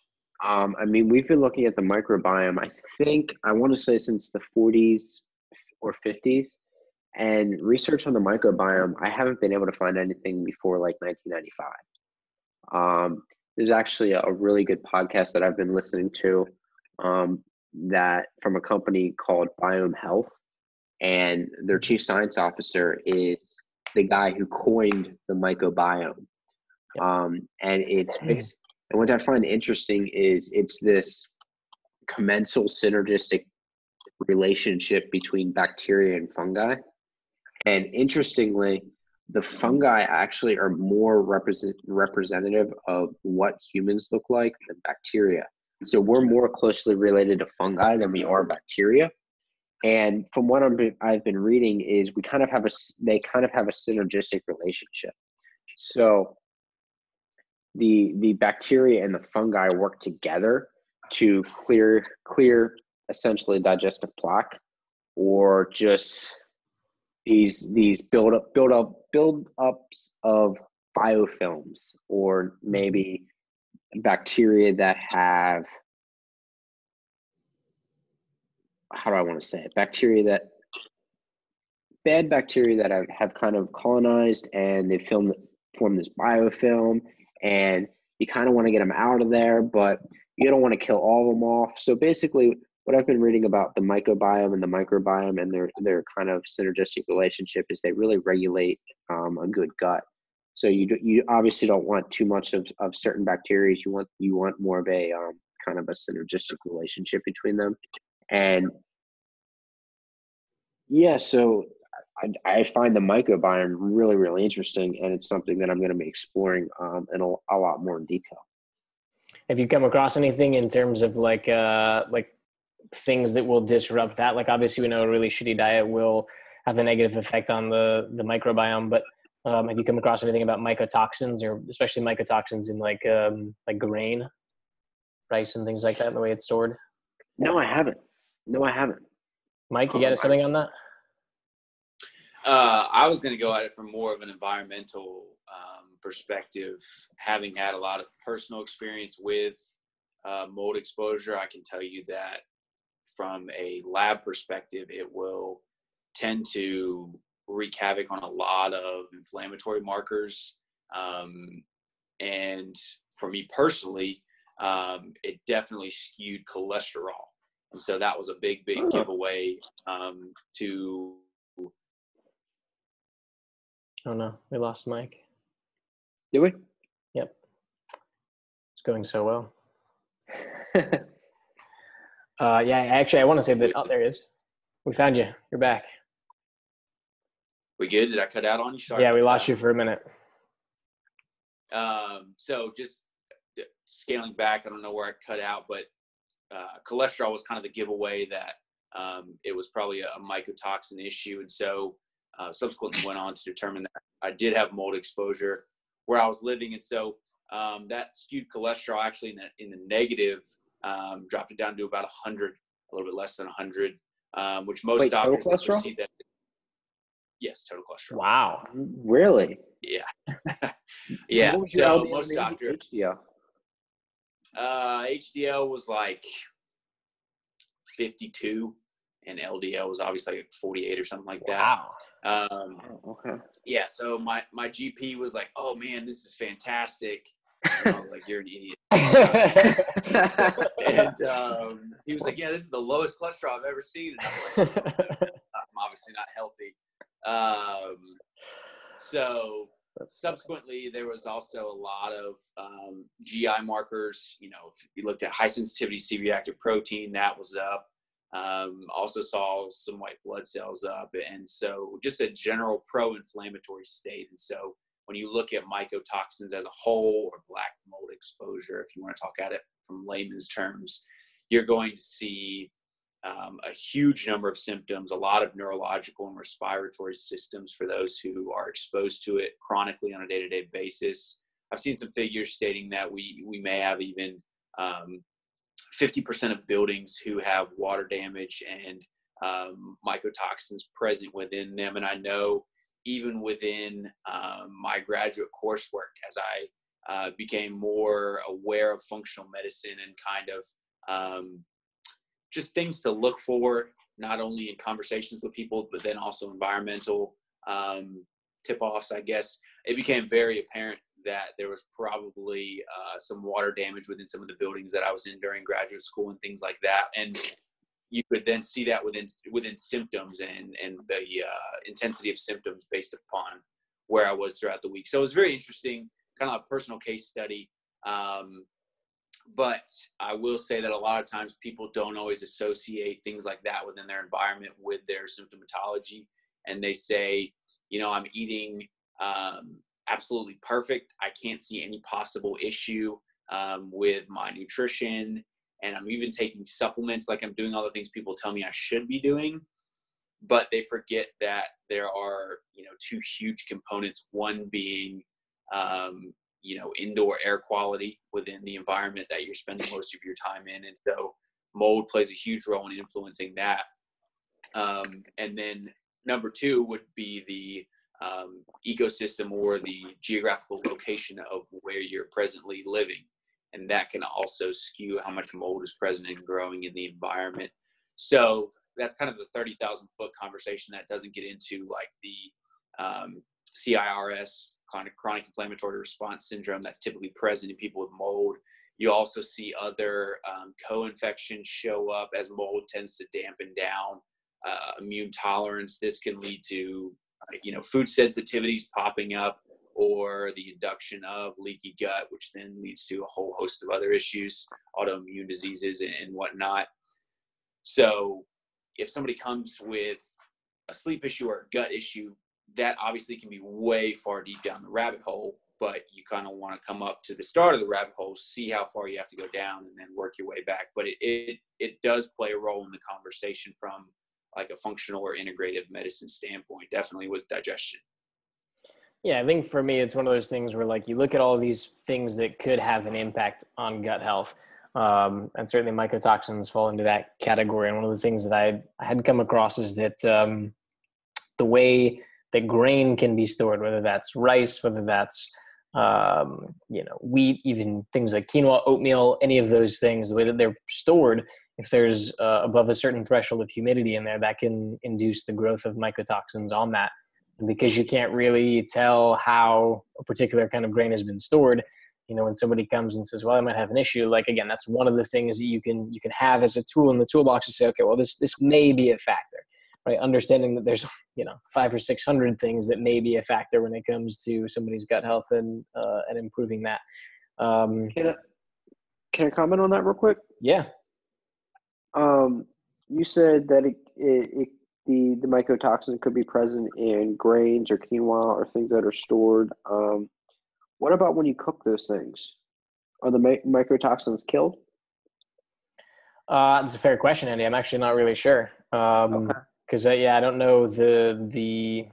I mean, we've been looking at the microbiome, I want to say since the 40s or 50s, and research on the microbiome, I haven't been able to find anything before like 1995. There's actually a really good podcast that I've been listening to, that from a company called Biome Health, and their chief science officer is the guy who coined the microbiome. And it's based, and what I find interesting is it's this commensal synergistic relationship between bacteria and fungi. And interestingly, the fungi actually are more representative of what humans look like than bacteria. So we're more closely related to fungi than we are bacteria. And from what I've been reading is they kind of have a synergistic relationship. So the bacteria and the fungi work together to clear essentially digestive plaque, or just these build-ups of biofilms, or maybe bacteria that have, how do I want to say it? Bad bacteria that have kind of colonized, and they form this biofilm, and you kind of want to get them out of there, but you don't want to kill all of them off. So basically, what I've been reading about the microbiome and their kind of synergistic relationship is they really regulate a good gut. So you obviously don't want too much of certain bacteria. You want more of a kind of a synergistic relationship between them. And yeah, so I find the microbiome really, really interesting, and it's something that I'm going to be exploring in a lot more in detail. Have you come across anything in terms of like things that will disrupt that? Like, obviously we know a really shitty diet will have a negative effect on the microbiome, but have you come across anything about mycotoxins, or especially mycotoxins in like grain, rice and things like that, and the way it's stored? No, I haven't. Mike, you got something on that? I was going to go at it from more of an environmental perspective. Having had a lot of personal experience with mold exposure, I can tell you that from a lab perspective, it will tend to wreak havoc on a lot of inflammatory markers. And for me personally, it definitely skewed cholesterol. And so that was a big giveaway to... Oh no, we lost Mike. Did we? Yep. It's going so well. Yeah, actually, I want to say that. Oh, there it is. We found you. You're back. We good? Did I cut out on you? Sorry. Yeah, we lost you for a minute. So just scaling back, I don't know where I cut out, but cholesterol was kind of the giveaway that it was probably a mycotoxin issue. And so subsequently went on to determine that I did have mold exposure where I was living. And so that skewed cholesterol actually in the negative, dropped it down to about 100, a little bit less than 100, which most doctors would perceive that. Yes, total cholesterol. Wow. Really? Yeah. Yeah. So most doctors. HDL? HDL was like 52, and LDL was obviously like 48 or something like that. Wow. Okay. Yeah. So my GP was like, "Oh man, this is fantastic." And I was like, "You're an idiot." And he was like, "Yeah, this is the lowest cholesterol I've ever seen." And I'm like, "I'm obviously not healthy." So subsequently, there was also a lot of GI markers. You know, if you looked at high sensitivity C-reactive protein, that was up. Also saw some white blood cells up, and so just a general pro-inflammatory state. And so when you look at mycotoxins as a whole, or black mold exposure, if you want to talk at it from layman's terms, you're going to see a huge number of symptoms, a lot of neurological and respiratory systems for those who are exposed to it chronically on a day-to-day basis. I've seen some figures stating that we may have even 50% of buildings who have water damage and mycotoxins present within them. And I know even within my graduate coursework, as I became more aware of functional medicine and kind of just things to look for, not only in conversations with people, but then also environmental tip-offs, I guess. It became very apparent that there was probably some water damage within some of the buildings that I was in during graduate school and things like that. And you could then see that within symptoms and the intensity of symptoms based upon where I was throughout the week. So it was very interesting, kind of a personal case study. But I will say that a lot of times people don't always associate things like that within their environment with their symptomatology. And they say, I'm eating absolutely perfect. I can't see any possible issue with my nutrition. And I'm even taking supplements, like I'm doing all the things people tell me I should be doing. But they forget that there are, two huge components. One being, indoor air quality within the environment that you're spending most of your time in. And so mold plays a huge role in influencing that. And then number two would be the ecosystem or the geographical location of where you're presently living. And that can also skew how much mold is present and growing in the environment. So that's kind of the 30,000 foot conversation that doesn't get into like the CIRS, chronic inflammatory response syndrome, that's typically present in people with mold. You also see other co-infections show up as mold tends to dampen down immune tolerance. This can lead to, food sensitivities popping up, or the induction of leaky gut, which then leads to a whole host of other issues, autoimmune diseases and whatnot. So if somebody comes with a sleep issue or a gut issue, that obviously can be way far deep down the rabbit hole, but you kind of want to come up to the start of the rabbit hole, see how far you have to go down, and then work your way back. But it does play a role in the conversation from like a functional or integrative medicine standpoint, definitely with digestion. Yeah, I think for me, it's one of those things where like you look at all these things that could have an impact on gut health. And certainly mycotoxins fall into that category. And one of the things that I had come across is that the way that grain can be stored, whether that's rice, whether that's wheat, even things like quinoa, oatmeal, any of those things, the way that they're stored, if there's above a certain threshold of humidity in there, that can induce the growth of mycotoxins on that. And because you can't really tell how a particular kind of grain has been stored, when somebody comes and says, well, I might have an issue, like, again, that's one of the things that you can have as a tool in the toolbox to say, okay, well, this may be a factor, right? Understanding that there's, 500 or 600 things that may be a factor when it comes to somebody's gut health and improving that. Can I comment on that real quick? Yeah. You said that the mycotoxin could be present in grains or quinoa or things that are stored. What about when you cook those things? Are the mycotoxins killed? That's a fair question, Andy. I'm actually not really sure. Because I don't know the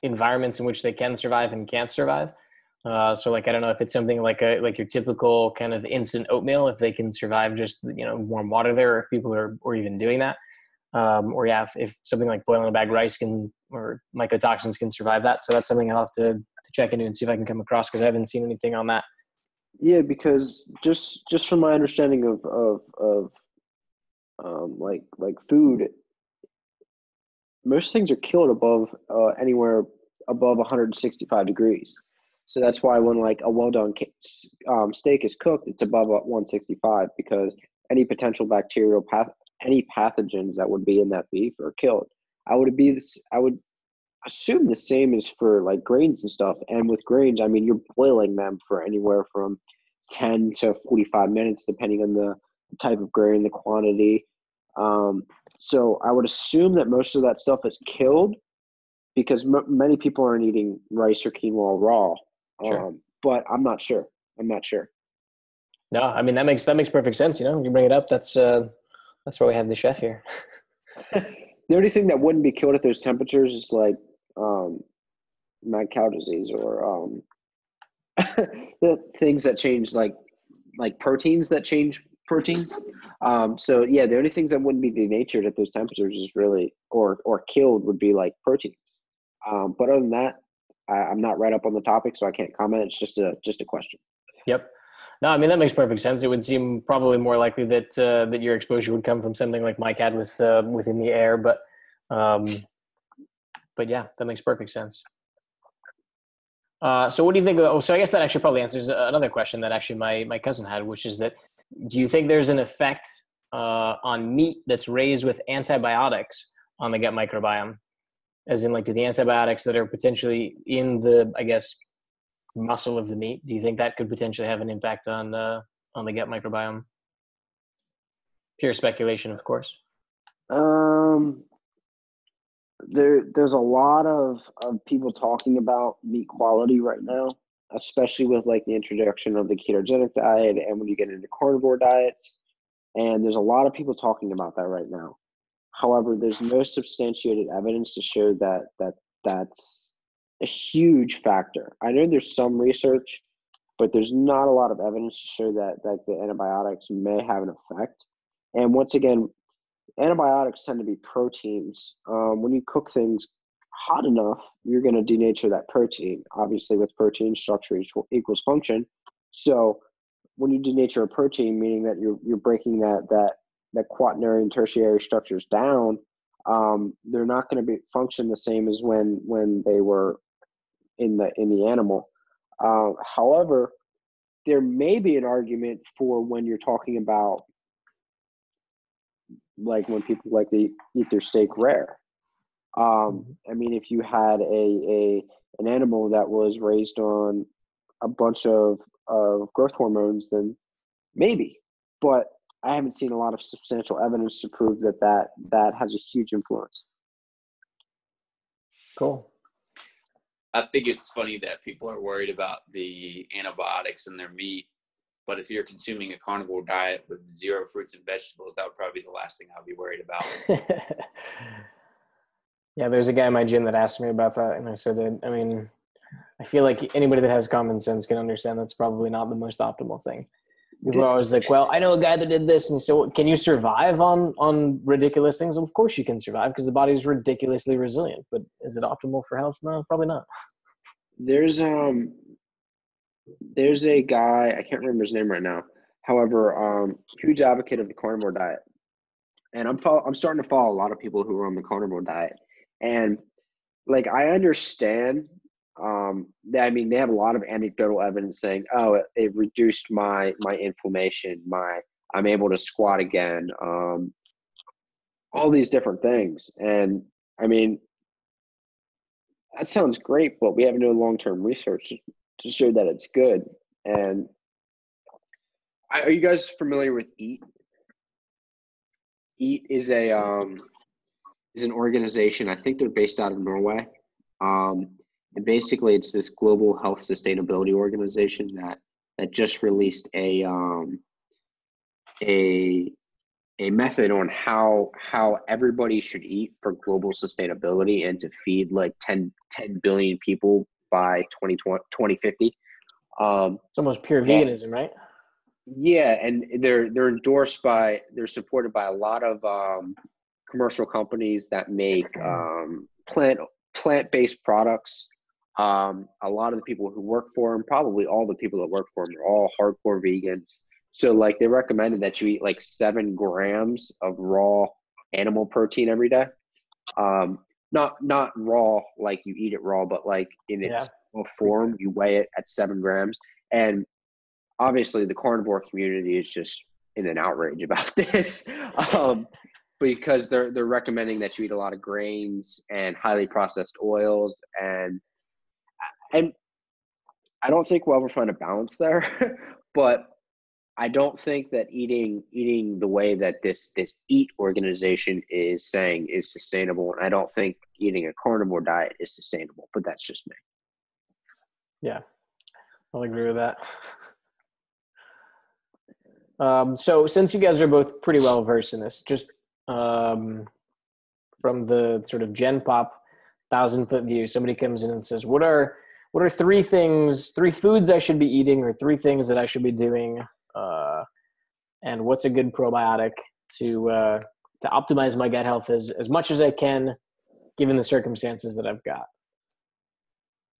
environments in which they can survive and can't survive. So like, I don't know if it's something like your typical kind of instant oatmeal, if they can survive just, warm water there, or if people are even doing that. If something like boiling a bag of rice or mycotoxins can survive that. So that's something I'll have to check into and see if I can come across, because I haven't seen anything on that. Yeah, because just from my understanding of like food, most things are killed above anywhere above 165 degrees. So that's why when like a well done steak is cooked, it's above 165, because any potential bacterial any pathogens that would be in that beef are killed. I would assume the same is for like grains and stuff. And with grains, I mean, you're boiling them for anywhere from 10 to 45 minutes, depending on the type of grain, the quantity. So I would assume that most of that stuff is killed, because many people aren't eating rice or quinoa raw. Sure. But I'm not sure. No, I mean, that makes perfect sense. You bring it up. That's why we have the chef here. The only thing that wouldn't be killed at those temperatures is like mad cow disease, or the things that change, like proteins that change proteins. So yeah, the only things that wouldn't be denatured at those temperatures is really, or killed, would be like proteins. But other than that, I'm not right up on the topic, so I can't comment. It's just a question. Yep. No, I mean, that makes perfect sense. It would seem probably more likely that that your exposure would come from something like Mike had with within the air, but yeah, that makes perfect sense. So what do you think? So I guess that actually probably answers another question that actually my cousin had, which is that, do you think there's an effect on meat that's raised with antibiotics on the gut microbiome? As in, like, do the antibiotics that are potentially in the, I guess, muscle of the meat, do you think that could potentially have an impact on the gut microbiome? Pure speculation, of course. There's a lot of people talking about meat quality right now, especially with like the introduction of the ketogenic diet and when you get into carnivore diets. And there's a lot of people talking about that right now. However, there's no substantiated evidence to show that's a huge factor. I know there's some research, but there's not a lot of evidence to show that the antibiotics may have an effect. And once again, antibiotics tend to be proteins. When you cook things hot enough, you're going to denature that protein. Obviously, with protein, structure equals function. So when you denature a protein, meaning that you're breaking that quaternary and tertiary structures down, they're not going to be function the same as when they were in the animal. However, there may be an argument for when you're talking about, like, when people like to eat their steak rare. I mean, if you had an animal that was raised on a bunch of growth hormones, then maybe. But I haven't seen a lot of substantial evidence to prove that has a huge influence. Cool. I think it's funny that people are worried about the antibiotics in their meat, but if you're consuming a carnivore diet with 0 fruits and vegetables, that would probably be the last thing I'll be worried about. Yeah, there's a guy in my gym that asked me about that, and I said, I mean, I feel like anybody that has common sense can understand that's probably not the most optimal thing. People are always like, well, I know a guy that did this, and so can you survive on ridiculous things? Of course you can survive, because the body is ridiculously resilient, but is it optimal for health? No, probably not. There's a guy, I can't remember his name right now. However, huge advocate of the carnivore diet. And I'm starting to follow a lot of people who are on the carnivore diet. And like, I understand, I mean, they have a lot of anecdotal evidence saying, oh, it reduced my inflammation, I'm able to squat again, all these different things. And I mean, that sounds great, but we have no long-term research to show that it's good. And are you guys familiar with EAT? EAT is an organization. I think they're based out of Norway. And basically, it's this global health sustainability organization that just released a method on how everybody should eat for global sustainability and to feed like 10 billion people by 2050. It's almost pure veganism, right? Yeah, and they're supported by a lot of commercial companies that make plant-based products. A lot of the people who work for them, probably all the people that work for them, are all hardcore vegans. So like, they recommended that you eat like 7 grams of raw animal protein every day. Not raw like you eat it raw, but like in its form, you weigh it at 7 grams. And obviously the carnivore community is just in an outrage about this, because they're recommending that you eat a lot of grains and highly processed oils, and I don't think we'll ever find a balance there. But I don't think that eating the way that this EAT organization is saying is sustainable, and I don't think eating a carnivore diet is sustainable. But that's just me. Yeah, I'll agree with that. So since you guys are both pretty well versed in this, just from the sort of Gen Pop 1,000-foot view, somebody comes in and says, what are 3 foods I should be eating, or 3 things that I should be doing, and what's a good probiotic to optimize my gut health as much as I can, given the circumstances that I've got?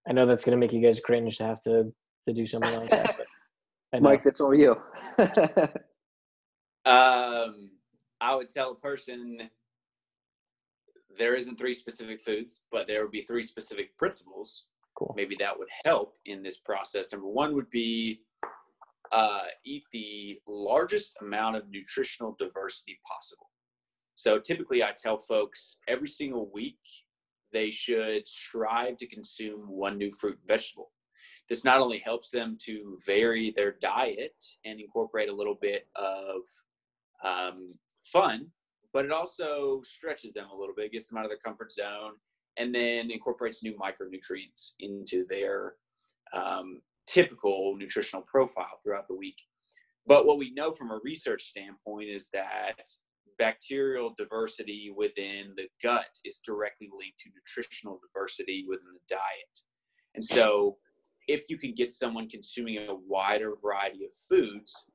I know that's going to make you guys cringe to have to do something like that. But I know. Mike, that's all you. I would tell a person there isn't 3 specific foods, but there would be 3 specific principles. Cool. Maybe that would help in this process. Number 1 would be eat the largest amount of nutritional diversity possible. So typically I tell folks every single week they should strive to consume 1 new fruit and vegetable. This not only helps them to vary their diet and incorporate a little bit of fun, but it also stretches them a little bit, gets them out of their comfort zone, and then incorporates new micronutrients into their typical nutritional profile throughout the week. But what we know from a research standpoint is that bacterial diversity within the gut is directly linked to nutritional diversity within the diet. And so if you can get someone consuming a wider variety of foods,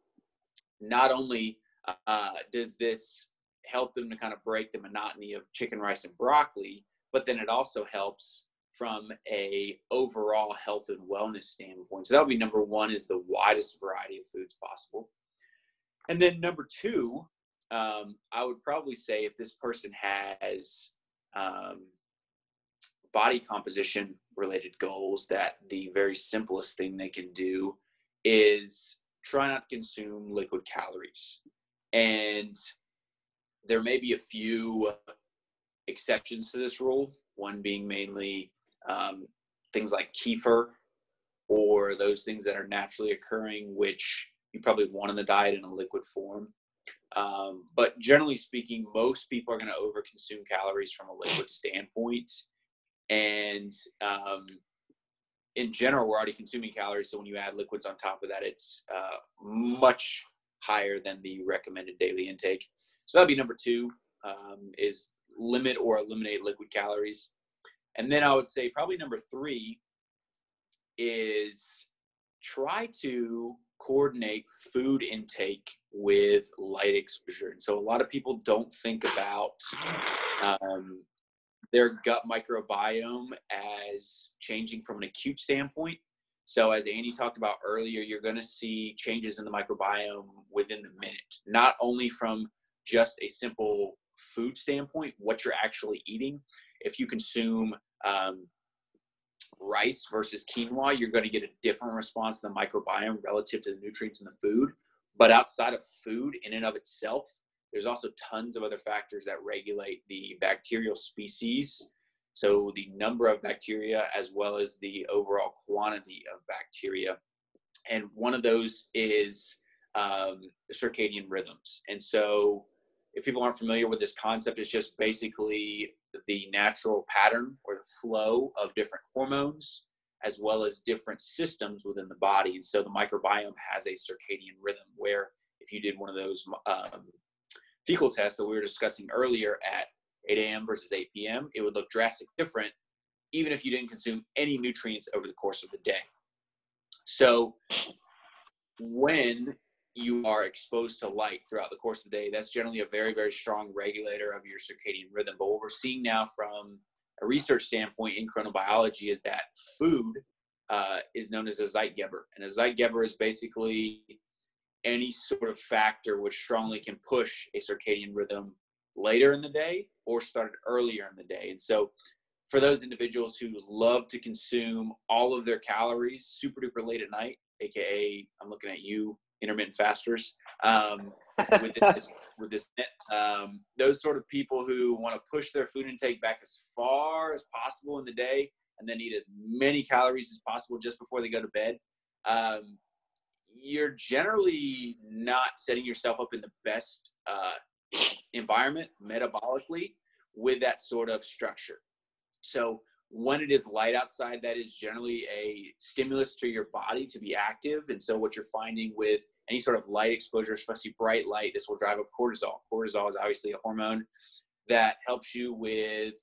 not only does this help them to kind of break the monotony of chicken, rice, and broccoli, but then it also helps from a overall health and wellness standpoint. So that would be number 1, is the widest variety of foods possible. And then number 2, I would probably say if this person has body composition related goals, that the very simplest thing they can do is try not to consume liquid calories. And there may be a few exceptions to this rule, one being mainly things like kefir or those things that are naturally occurring, which you probably want in the diet in a liquid form. But generally speaking, most people are going to overconsume calories from a liquid standpoint. And in general, we're already consuming calories. So when you add liquids on top of that, it's much higher than the recommended daily intake. So that'd be number 2, is limit or eliminate liquid calories. And then I would say probably number 3 is try to coordinate food intake with light exposure. And so a lot of people don't think about their gut microbiome as changing from an acute standpoint. So as Andy talked about earlier, you're going to see changes in the microbiome within the minute, not only from just a simple food standpoint, what you're actually eating. If you consume rice versus quinoa, you're going to get a different response to the microbiome relative to the nutrients in the food. But outside of food in and of itself, there's also tons of other factors that regulate the bacterial species. So the number of bacteria as well as the overall quantity of bacteria. And one of those is the circadian rhythms. And so if people aren't familiar with this concept, it's just basically the natural pattern or the flow of different hormones as well as different systems within the body. And so the microbiome has a circadian rhythm where if you did one of those fecal tests that we were discussing earlier at 8 a.m. versus 8 p.m., it would look drastically different even if you didn't consume any nutrients over the course of the day. So when you are exposed to light throughout the course of the day, that's generally a very, very strong regulator of your circadian rhythm. But what we're seeing now from a research standpoint in chronobiology is that food is known as a Zeitgeber. And a Zeitgeber is basically any sort of factor which strongly can push a circadian rhythm later in the day or start earlier in the day. And so for those individuals who love to consume all of their calories super duper late at night, AKA I'm looking at you, intermittent fasters, with this, those sort of people who want to push their food intake back as far as possible in the day and then eat as many calories as possible just before they go to bed, you're generally not setting yourself up in the best environment metabolically with that sort of structure. So when it is light outside, that is generally a stimulus to your body to be active. And so what you're finding with any sort of light exposure, especially bright light, this will drive up cortisol. Cortisol is obviously a hormone that helps you with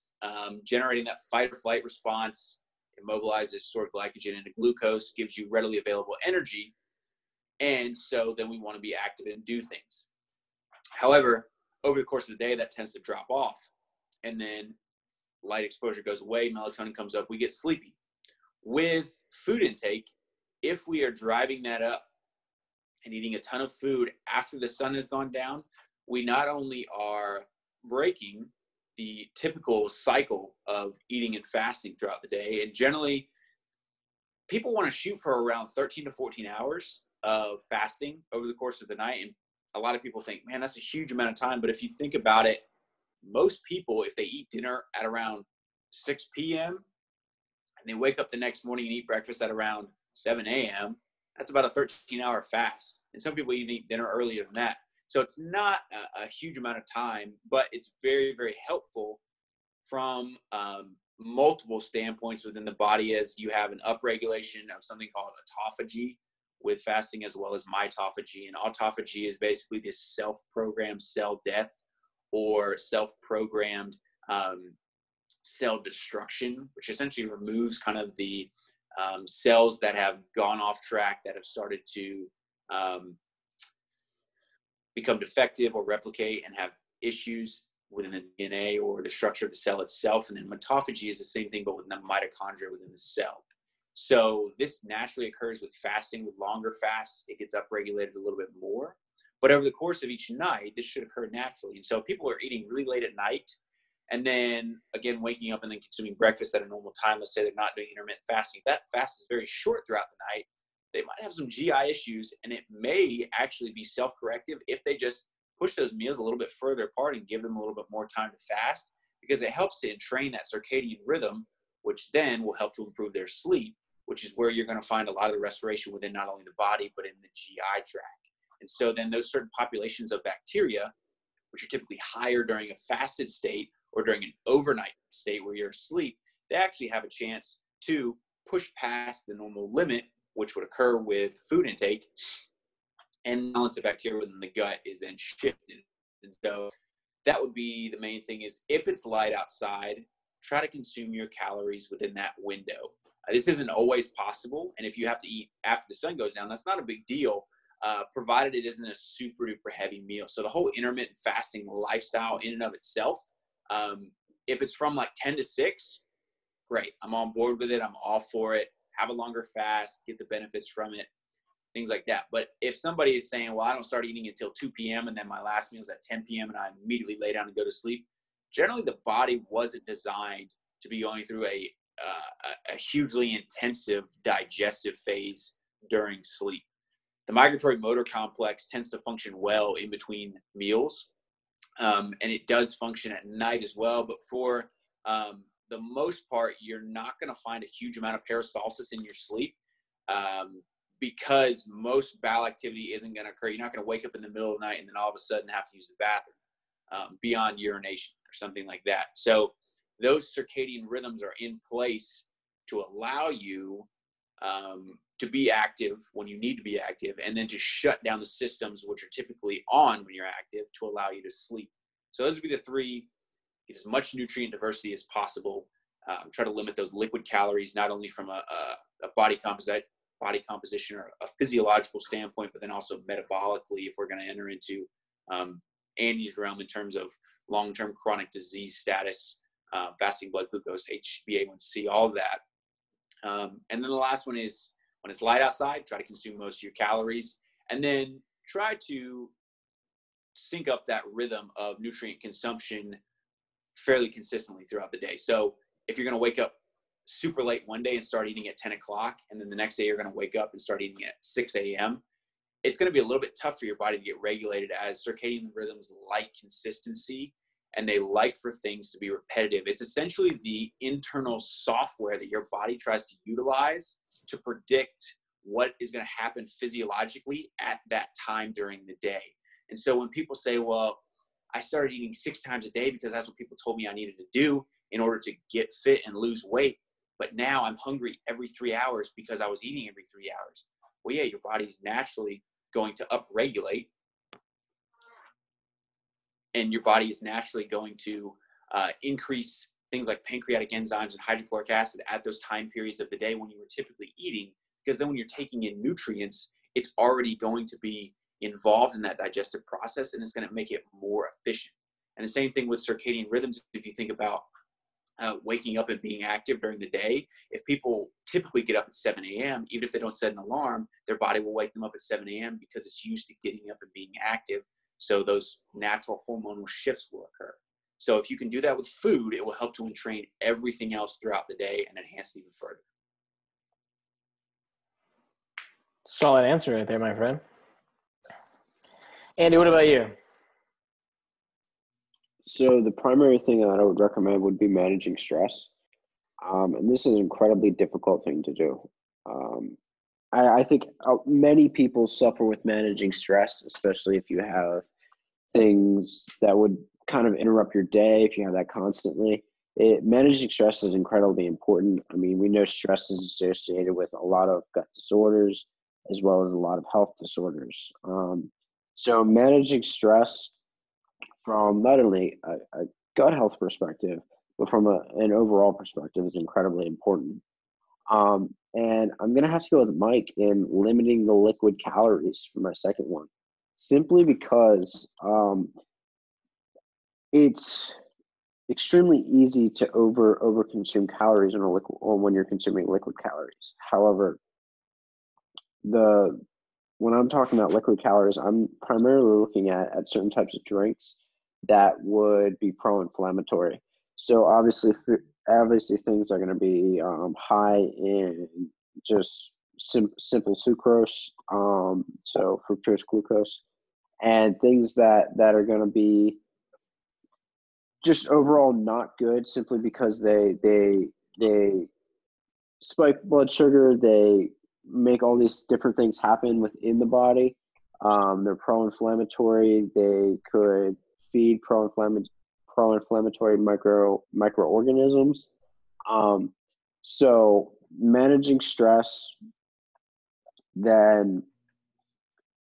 generating that fight or flight response. It mobilizes stored glycogen into glucose, gives you readily available energy. And so then we want to be active and do things. However, over the course of the day, that tends to drop off. And then light exposure goes away, melatonin comes up, we get sleepy. with food intake, if we are driving that up and eating a ton of food after the sun has gone down, we not only are breaking the typical cycle of eating and fasting throughout the day, and generally people want to shoot for around 13 to 14 hours of fasting over the course of the night. And a lot of people think, man, that's a huge amount of time. But if you think about it, most people, if they eat dinner at around 6 p.m. and they wake up the next morning and eat breakfast at around 7 a.m., that's about a 13-hour fast. And some people even eat dinner earlier than that. So it's not a huge amount of time, but it's very, very helpful from multiple standpoints within the body, as you have an upregulation of something called autophagy with fasting, as well as mitophagy. And autophagy is basically this self-programmed cell death or self-programmed cell destruction, which essentially removes kind of the cells that have gone off track, that have started to become defective or replicate and have issues within the DNA or the structure of the cell itself. And then mitophagy is the same thing, but with the mitochondria within the cell. So this naturally occurs with fasting. With longer fasts, it gets upregulated a little bit more. But over the course of each night, this should occur naturally. And so if people are eating really late at night and then, again, waking up and then consuming breakfast at a normal time, let's say they're not doing intermittent fasting, that fast is very short throughout the night, they might have some GI issues, and it may actually be self-corrective if they just push those meals a little bit further apart and give them a little bit more time to fast, because it helps to entrain that circadian rhythm, which then will help to improve their sleep, which is where you're going to find a lot of the restoration within not only the body, but in the GI tract. And so then those certain populations of bacteria, which are typically higher during a fasted state or during an overnight state where you're asleep, they actually have a chance to push past the normal limit, which would occur with food intake, and balance of bacteria within the gut is then shifted. And so that would be the main thing, is if it's light outside, try to consume your calories within that window. This isn't always possible. And if you have to eat after the sun goes down, that's not a big deal, provided it isn't a super duper heavy meal. So the whole intermittent fasting lifestyle in and of itself, if it's from like 10 to 6, great. I'm on board with it. I'm all for it. Have a longer fast, get the benefits from it, things like that. But if somebody is saying, well, I don't start eating until 2 p.m. and then my last meal is at 10 p.m. and I immediately lay down and go to sleep, generally the body wasn't designed to be going through a hugely intensive digestive phase during sleep. The migratory motor complex tends to function well in between meals, and it does function at night as well. But for the most part, you're not going to find a huge amount of peristalsis in your sleep, because most bowel activity isn't going to occur. You're not going to wake up in the middle of the night and then all of a sudden have to use the bathroom beyond urination or something like that. So those circadian rhythms are in place to allow you to be active when you need to be active, and then to shut down the systems which are typically on when you're active to allow you to sleep. So those would be the three. Get as much nutrient diversity as possible. Try to limit those liquid calories, not only from a body composition or a physiological standpoint, but then also metabolically, if we're going to enter into Andy's realm in terms of long-term chronic disease status, fasting blood glucose, HbA1c, all of that. And then the last one is, when it's light outside, try to consume most of your calories, and then try to sync up that rhythm of nutrient consumption fairly consistently throughout the day. So if you're going to wake up super late one day and start eating at 10 o'clock, and then the next day you're going to wake up and start eating at 6 a.m., it's going to be a little bit tough for your body to get regulated, as circadian rhythms like consistency and they like for things to be repetitive. It's essentially the internal software that your body tries to utilize to predict what is going to happen physiologically at that time during the day. And so when people say, well, I started eating 6 times a day because that's what people told me I needed to do in order to get fit and lose weight, but now I'm hungry every 3 hours because I was eating every 3 hours. Well, yeah, your body's naturally going to upregulate, and your body is naturally going to increase things like pancreatic enzymes and hydrochloric acid at those time periods of the day when you were typically eating, because then when you're taking in nutrients, it's already going to be involved in that digestive process, and it's going to make it more efficient. And the same thing with circadian rhythms. If you think about waking up and being active during the day. If people typically get up at 7 a.m., even if they don't set an alarm, their body will wake them up at 7 a.m. because it's used to getting up and being active. So those natural hormonal shifts will occur. So if you can do that with food, it will help to entrain everything else throughout the day and enhance it even further. Solid answer right there, my friend. Andy, what about you? So the primary thing that I would recommend would be managing stress. And this is an incredibly difficult thing to do. I think many people suffer with managing stress, especially if you have things that would kind of interrupt your day, if you have that constantly. Managing stress is incredibly important. I mean, we know stress is associated with a lot of gut disorders as well as a lot of health disorders. So managing stress from not only a gut health perspective, but from an overall perspective is incredibly important. And I'm going to have to go with Mike in limiting the liquid calories for my second one, simply because it's extremely easy to over consume calories when you're consuming liquid calories. However, when I'm talking about liquid calories, I'm primarily looking at certain types of drinks that would be pro-inflammatory. So obviously things are going to be high in just simple sucrose, so fructose, glucose, and things that are going to be just overall not good, simply because they spike blood sugar. They make all these different things happen within the body. They're pro-inflammatory. They could feed pro-inflammatory microorganisms. So managing stress, then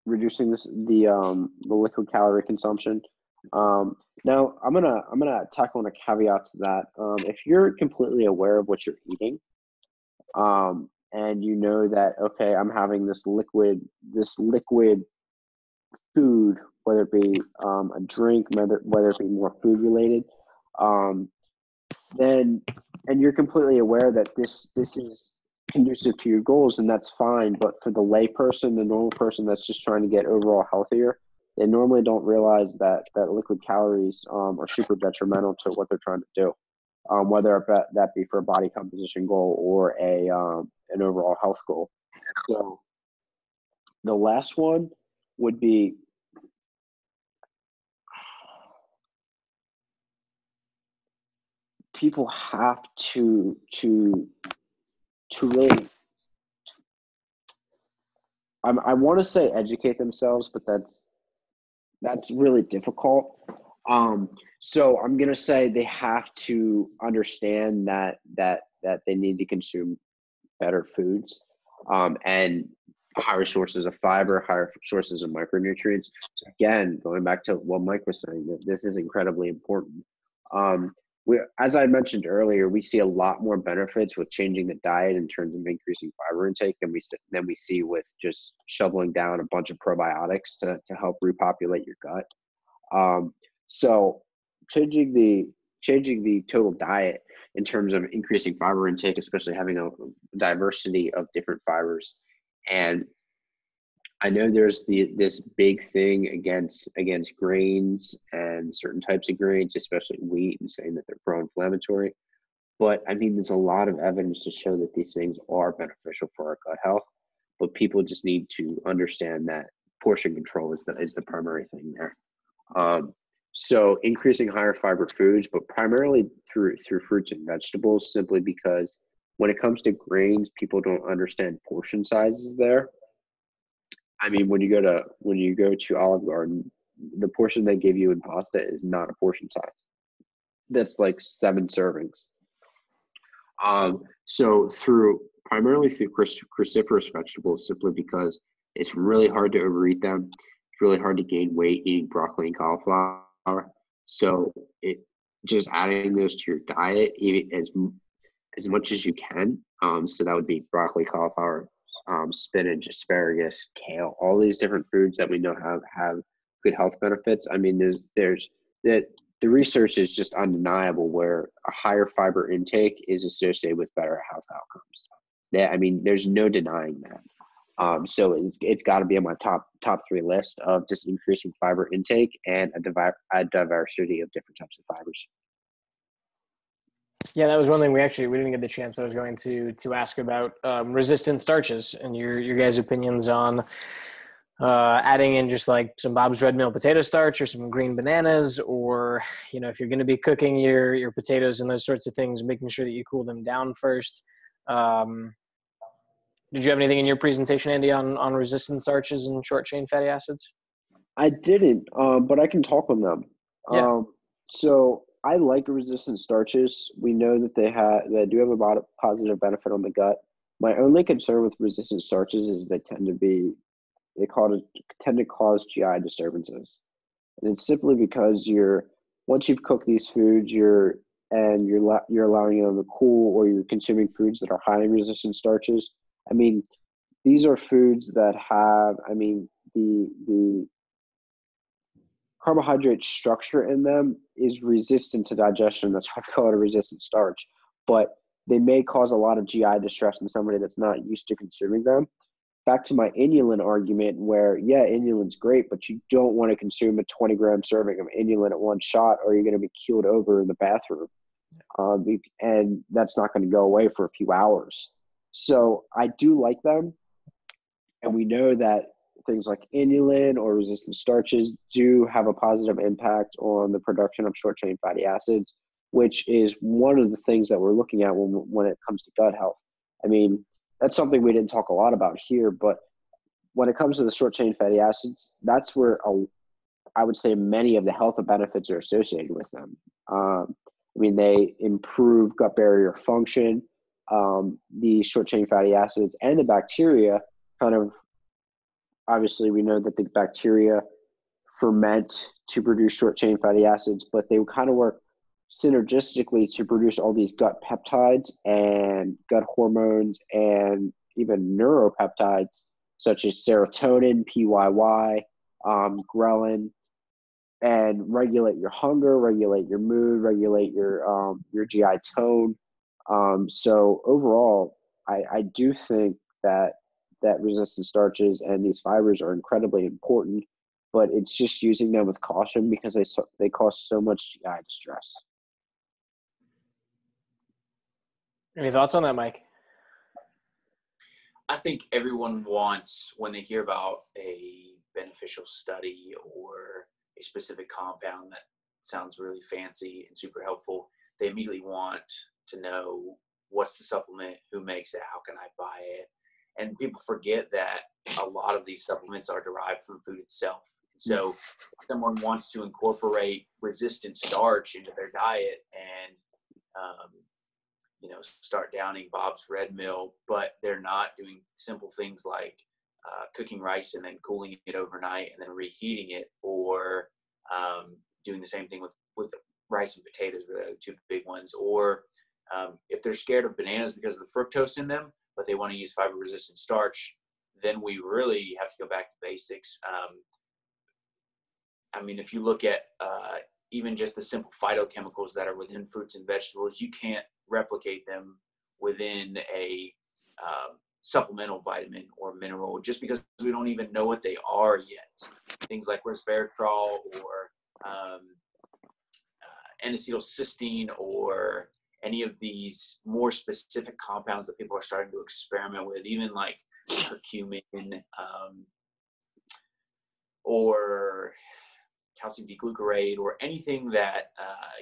reducing the liquid calorie consumption. Now I'm gonna tackle on a caveat to that. If you're completely aware of what you're eating, and you know that, okay, I'm having this liquid food, whether it be a drink, whether it be more food related, then, and you're completely aware that this is conducive to your goals, and that's fine. But for the lay person, the normal person that's just trying to get overall healthier, they normally don't realize that liquid calories are super detrimental to what they're trying to do, whether that be for a body composition goal or an overall health goal. So the last one would be people have to really, I want to say educate themselves, but that's really difficult. So I'm gonna say they have to understand that they need to consume better foods, and higher sources of fiber, higher sources of micronutrients. So again, going back to what Mike was saying, that this is incredibly important. As I mentioned earlier, we see a lot more benefits with changing the diet in terms of increasing fiber intake than we see with just shoveling down a bunch of probiotics to help repopulate your gut. So changing the total diet in terms of increasing fiber intake, especially having a diversity of different fibers. And I know there's this big thing against grains and certain types of grains, especially wheat, and saying that they're pro-inflammatory. But I mean, there's a lot of evidence to show that these things are beneficial for our gut health. But people just need to understand that portion control is the primary thing there. So increasing higher fiber foods, but primarily through fruits and vegetables, simply because when it comes to grains, people don't understand portion sizes there. I mean, when you go to Olive Garden, the portion they give you in pasta is not a portion size. That's like 7 servings. So primarily through cruciferous vegetables, simply because it's really hard to overeat them. It's really hard to gain weight eating broccoli and cauliflower. So just adding those to your diet, even as much as you can. So that would be broccoli, cauliflower, spinach, asparagus, kale, all these different foods that we know have good health benefits. I mean, there's that the research is just undeniable where a higher fiber intake is associated with better health outcomes. Yeah, I mean, there's no denying that. So it's got to be on my top three list of just increasing fiber intake and a diversity of different types of fibers. Yeah, that was one thing we didn't get the chance. I was going to ask about resistant starches and your guys' opinions on adding in just like some Bob's Red Mill potato starch or some green bananas, or if you're going to be cooking your potatoes and those sorts of things, making sure that you cool them down first. Did you have anything in your presentation, Andy, on resistant starches and short chain fatty acids? I didn't, but I can talk on them. Yeah. So I like resistant starches. We know that they do have a positive benefit on the gut. My only concern with resistant starches is they tend to cause GI disturbances, and it's simply because once you've cooked these foods, you're allowing them to cool, or you're consuming foods that are high in resistant starches. I mean, these are foods that have, the carbohydrate structure in them is resistant to digestion. That's why I call it a resistant starch. But they may cause a lot of GI distress in somebody that's not used to consuming them. Back to my inulin argument where, yeah, inulin's great, but you don't want to consume a 20-gram serving of inulin at one shot, or you're going to be keeled over in the bathroom. And that's not going to go away for a few hours. So I do like them. And we know that things like inulin or resistant starches do have a positive impact on the production of short chain fatty acids, which is one of the things that we're looking at when it comes to gut health. I mean, that's something we didn't talk a lot about here, but when it comes to the short chain fatty acids, that's where I would say many of the health benefits are associated with them. They improve gut barrier function. The short chain fatty acids and the bacteria obviously we know that the bacteria ferment to produce short chain fatty acids, but they kind of work synergistically to produce all these gut peptides and gut hormones and even neuropeptides such as serotonin, PYY, ghrelin, and regulate your hunger, regulate your mood, regulate your GI tone. So overall, I do think that resistant starches and these fibers are incredibly important, but it's just using them with caution because they cause so much GI distress. Any thoughts on that, Mike? I think everyone wants, when they hear about a beneficial study or a specific compound that sounds really fancy and super helpful, they immediately want to know what's the supplement, who makes it, how can I buy it? And people forget that a lot of these supplements are derived from food itself. So if someone wants to incorporate resistant starch into their diet and start downing Bob's Red Mill, but they're not doing simple things like cooking rice and then cooling it overnight and then reheating it, or doing the same thing with rice and potatoes, really the two big ones. Or if they're scared of bananas because of the fructose in them, but they want to use fiber-resistant starch, then we really have to go back to basics. If you look at even just the simple phytochemicals that are within fruits and vegetables, you can't replicate them within a supplemental vitamin or mineral, just because we don't even know what they are yet. Things like resveratrol or N-acetylcysteine or any of these more specific compounds that people are starting to experiment with, even like curcumin or calcium D-glucarate, or anything that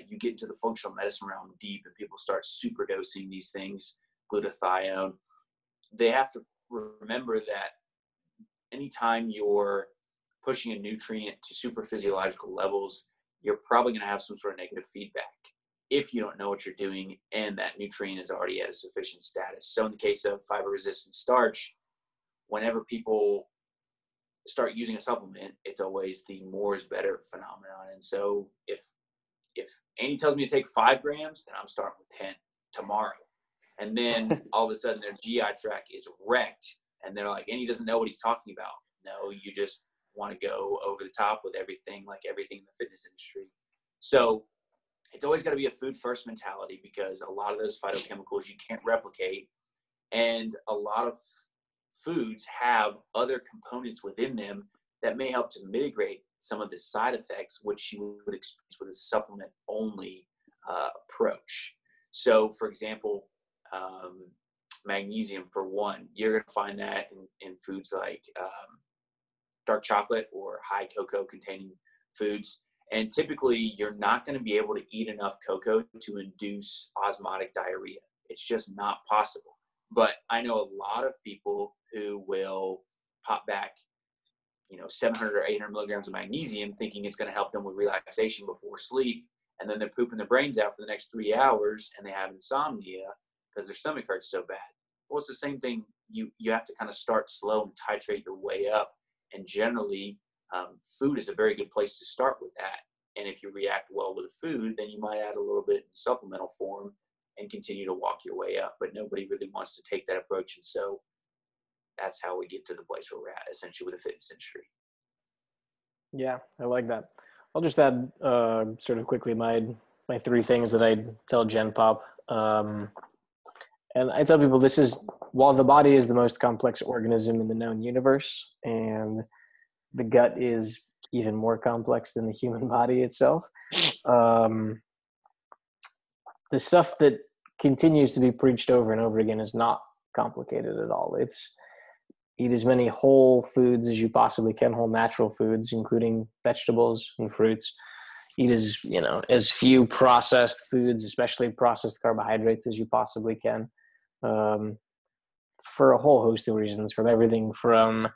you get into the functional medicine realm deep and people start super dosing these things, glutathione. They have to remember that anytime you're pushing a nutrient to super physiological levels, you're probably going to have some sort of negative feedback if you don't know what you're doing and that nutrient is already at a sufficient status. So in the case of fiber-resistant starch, whenever people start using a supplement, it's always the more is better phenomenon. And so if Andy tells me to take 5 grams, then I'm starting with 10 tomorrow. And then all of a sudden their GI tract is wrecked and they're like, Andy doesn't know what he's talking about. No, you just want to go over the top with everything, like everything in the fitness industry. So it's always got to be a food first mentality, because a lot of those phytochemicals you can't replicate. And a lot of foods have other components within them that may help to mitigate some of the side effects, which you would experience with a supplement only approach. So, for example, magnesium, for one, you're going to find that in foods like dark chocolate or high cocoa containing foods. And typically, you're not going to be able to eat enough cocoa to induce osmotic diarrhea. It's just not possible. But I know a lot of people who will pop back, 700 or 800 milligrams of magnesium, thinking it's going to help them with relaxation before sleep. And then they're pooping their brains out for the next 3 hours, and they have insomnia because their stomach hurts so bad. Well, it's the same thing. You have to kind of start slow and titrate your way up. And generally, food is a very good place to start with that. And if you react well with the food, then you might add a little bit in supplemental form and continue to walk your way up. But nobody really wants to take that approach. And so that's how we get to the place where we're at, essentially, with the fitness industry. Yeah, I like that. I'll just add sort of quickly my 3 things that I tell Gen Pop. And I tell people this is, while the body is the most complex organism in the known universe, and the gut is even more complex than the human body itself, the stuff that continues to be preached over and over again is not complicated at all. It's eat as many whole foods as you possibly can, whole natural foods, including vegetables and fruits. Eat as few processed foods, especially processed carbohydrates, as you possibly can, for a whole host of reasons, from everything from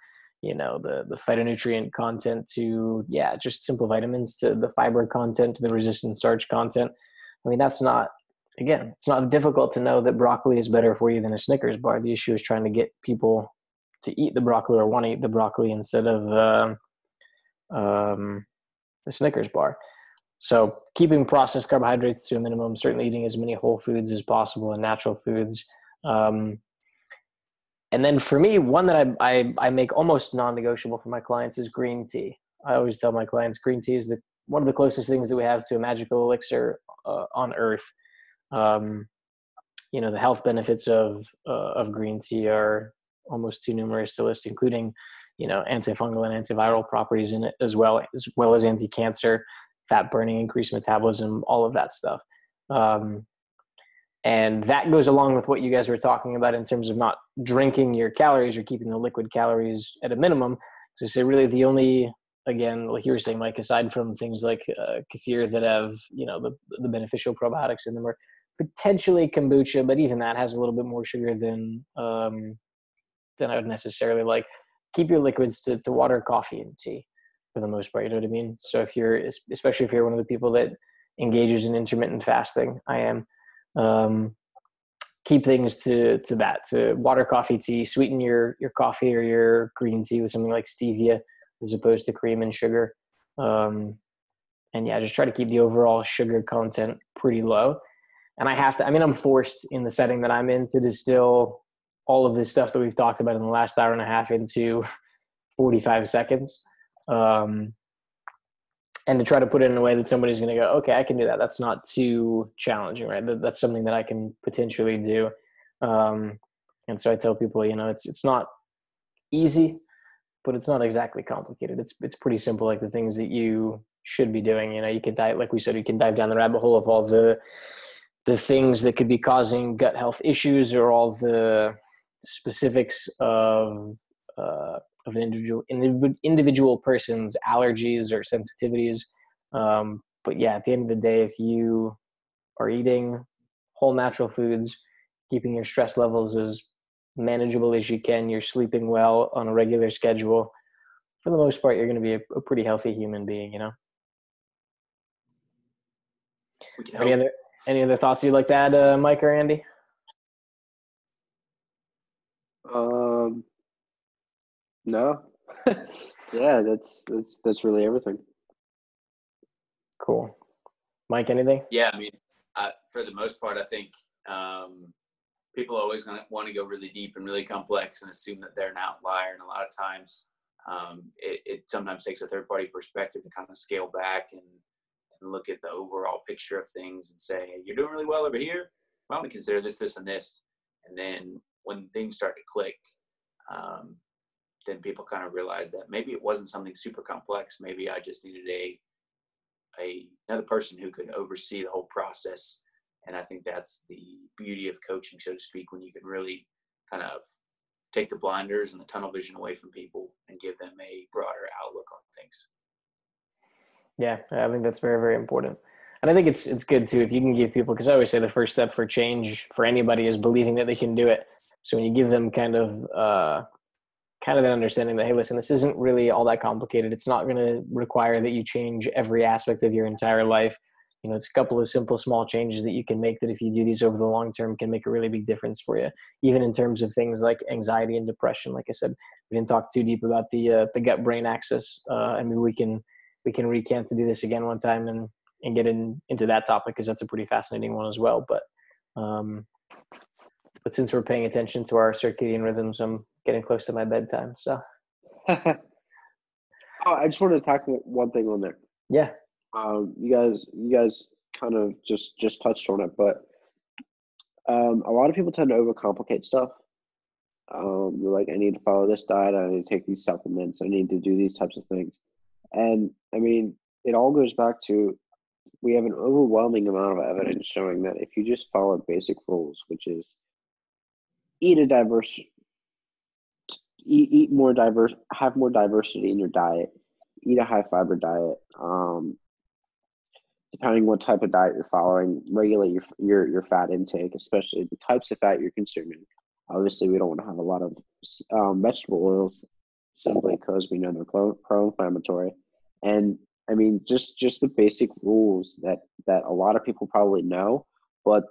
the phytonutrient content to just simple vitamins, to the fiber content, to the resistant starch content. I mean, it's not difficult to know that broccoli is better for you than a Snickers bar. The issue is trying to get people to eat the broccoli or want to eat the broccoli instead of the Snickers bar. So keeping processed carbohydrates to a minimum, certainly eating as many whole foods as possible and natural foods. And then for me, one that I make almost non-negotiable for my clients is green tea. I always tell my clients green tea is one of the closest things that we have to a magical elixir on earth. The health benefits of green tea are almost too numerous to list, including, antifungal and antiviral properties in it, as well as anti-cancer, fat burning, increased metabolism, all of that stuff. And that goes along with what you guys were talking about in terms of not drinking your calories or keeping the liquid calories at a minimum. So say really the only, again, like you were saying, Mike, aside from things like kefir that have, the beneficial probiotics in them, or potentially kombucha, but even that has a little bit more sugar than I would necessarily like. Keep your liquids to water, coffee, and tea for the most part. You know what I mean? So especially if you're one of the people that engages in intermittent fasting, I am. Keep things to water, coffee, tea. Sweeten your coffee or your green tea with something like stevia as opposed to cream and sugar. And just try to keep the overall sugar content pretty low. And I'm forced in the setting that I'm in to distill all of this stuff that we've talked about in the last hour and a half into 45 seconds. And to try to put it in a way that somebody's going to go, okay, I can do that. That's not too challenging, right? That's something that I can potentially do. And so I tell people, it's not easy, but it's not exactly complicated. It's pretty simple, like the things that you should be doing. You can dive, like we said, you can dive down the rabbit hole of all the things that could be causing gut health issues, or all the specifics of an individual person's allergies or sensitivities. But at the end of the day, if you are eating whole natural foods, keeping your stress levels as manageable as you can, you're sleeping well on a regular schedule, for the most part, you're going to be a pretty healthy human being, We can hope. Any other thoughts you'd like to add, Mike or Andy? No. Yeah, that's really everything. Cool. Mike, anything? Yeah, I mean, for the most part, I think people are always going to want to go really deep and really complex and assume that they're an outlier. And a lot of times it sometimes takes a third-party perspective to kind of scale back and and look at the overall picture of things and say, hey, you're doing really well over here. Why don't we consider this, this, and this? And then when things start to click, then people kind of realize that maybe it wasn't something super complex. Maybe I just needed another person who could oversee the whole process. And I think that's the beauty of coaching, so to speak, when you can really kind of take the blinders and the tunnel vision away from people and give them a broader outlook on things. Yeah, I think that's very, very important. And I think it's good too if you can give people, because I always say the first step for change for anybody is believing that they can do it. So when you give them kind of that understanding that, hey, listen, this isn't really all that complicated. It's not going to require that you change every aspect of your entire life. It's a couple of simple, small changes that you can make that if you do these over the long term can make a really big difference for you. Even in terms of things like anxiety and depression. Like I said, we didn't talk too deep about the gut-brain axis. I mean, we can recant to do this again one time and get into that topic, because that's a pretty fascinating one as well. But since we're paying attention to our circadian rhythms, I'm getting close to my bedtime. So, I just wanted to tackle one thing on there. Yeah. You guys kind of just touched on it, but a lot of people tend to overcomplicate stuff. They're like, I need to follow this diet, I need to take these supplements, I need to do these types of things. And I mean, it all goes back to, we have an overwhelming amount of evidence showing that if you just follow basic rules, which is eat more diverse, have more diversity in your diet, eat a high fiber diet, depending what type of diet you're following, regulate your fat intake, especially the types of fat you're consuming. Obviously, we don't want to have a lot of vegetable oils, simply because we know they're pro-inflammatory. And I mean, just the basic rules that a lot of people probably know, but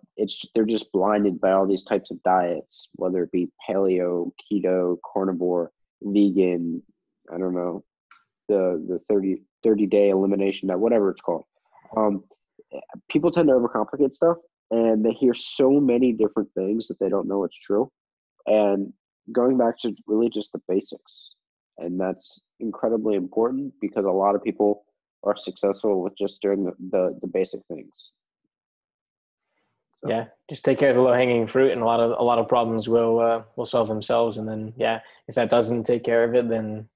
they're just blinded by all these types of diets, whether it be paleo, keto, carnivore, vegan, I don't know, the 30-day elimination diet, whatever it's called. People tend to overcomplicate stuff, and they hear so many different things that they don't know it's true. And going back to really just the basics, and that's incredibly important, because a lot of people are successful with just doing the basic things. So. Yeah, just take care of the low-hanging fruit, and a lot of problems will solve themselves. And then, yeah, if that doesn't take care of it, then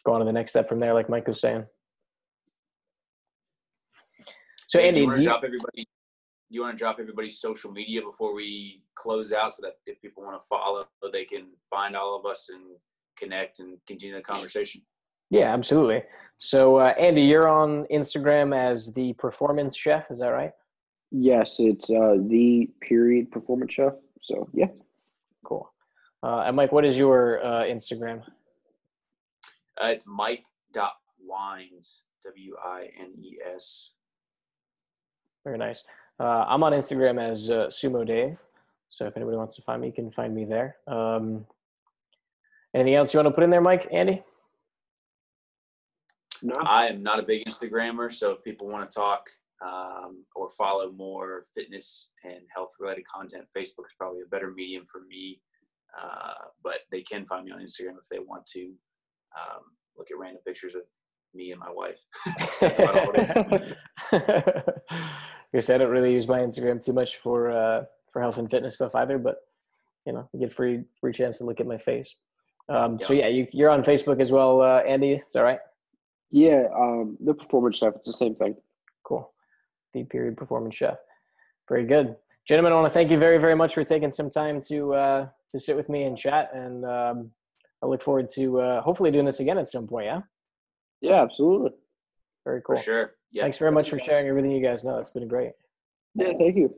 go on to the next step from there, like Mike was saying. So, Dave, Andy, you want to drop everybody's social media before we close out, so that if people want to follow, they can find all of us and connect and continue the conversation? Yeah, absolutely. So, Andy, you're on Instagram as the Performance Chef. Is that right? Yes, it's the Performance Chef. So, yeah. Cool. And Mike, what is your Instagram? It's Mike.Wines, Wines. Very nice. I'm on Instagram as Sumo Dave. So if anybody wants to find me, you can find me there. Anything else you want to put in there, Mike, Andy? No. I am not a big Instagrammer, so if people want to talk or follow more fitness and health-related content, Facebook is probably a better medium for me. But they can find me on Instagram if they want to look at random pictures of me and my wife. That's about all it is. Because I don't really use my Instagram too much for health and fitness stuff either, but you get free chance to look at my face. So yeah, you're on Facebook as well, Andy. Is that right? Yeah, the Performance Chef. It's the same thing. Cool. The Performance Chef. Very good, gentlemen. I want to thank you very, very much for taking some time to sit with me and chat, and I look forward to hopefully doing this again at some point. Yeah. Yeah, absolutely. Very cool. For sure. Yeah. Thanks very much for sharing everything you guys know. It's been great. Yeah, thank you.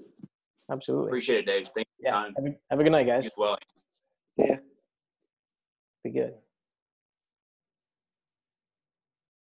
Absolutely. Appreciate it, Dave. Thank you for your time. Have a good night, guys. You as well. Yeah. Be good.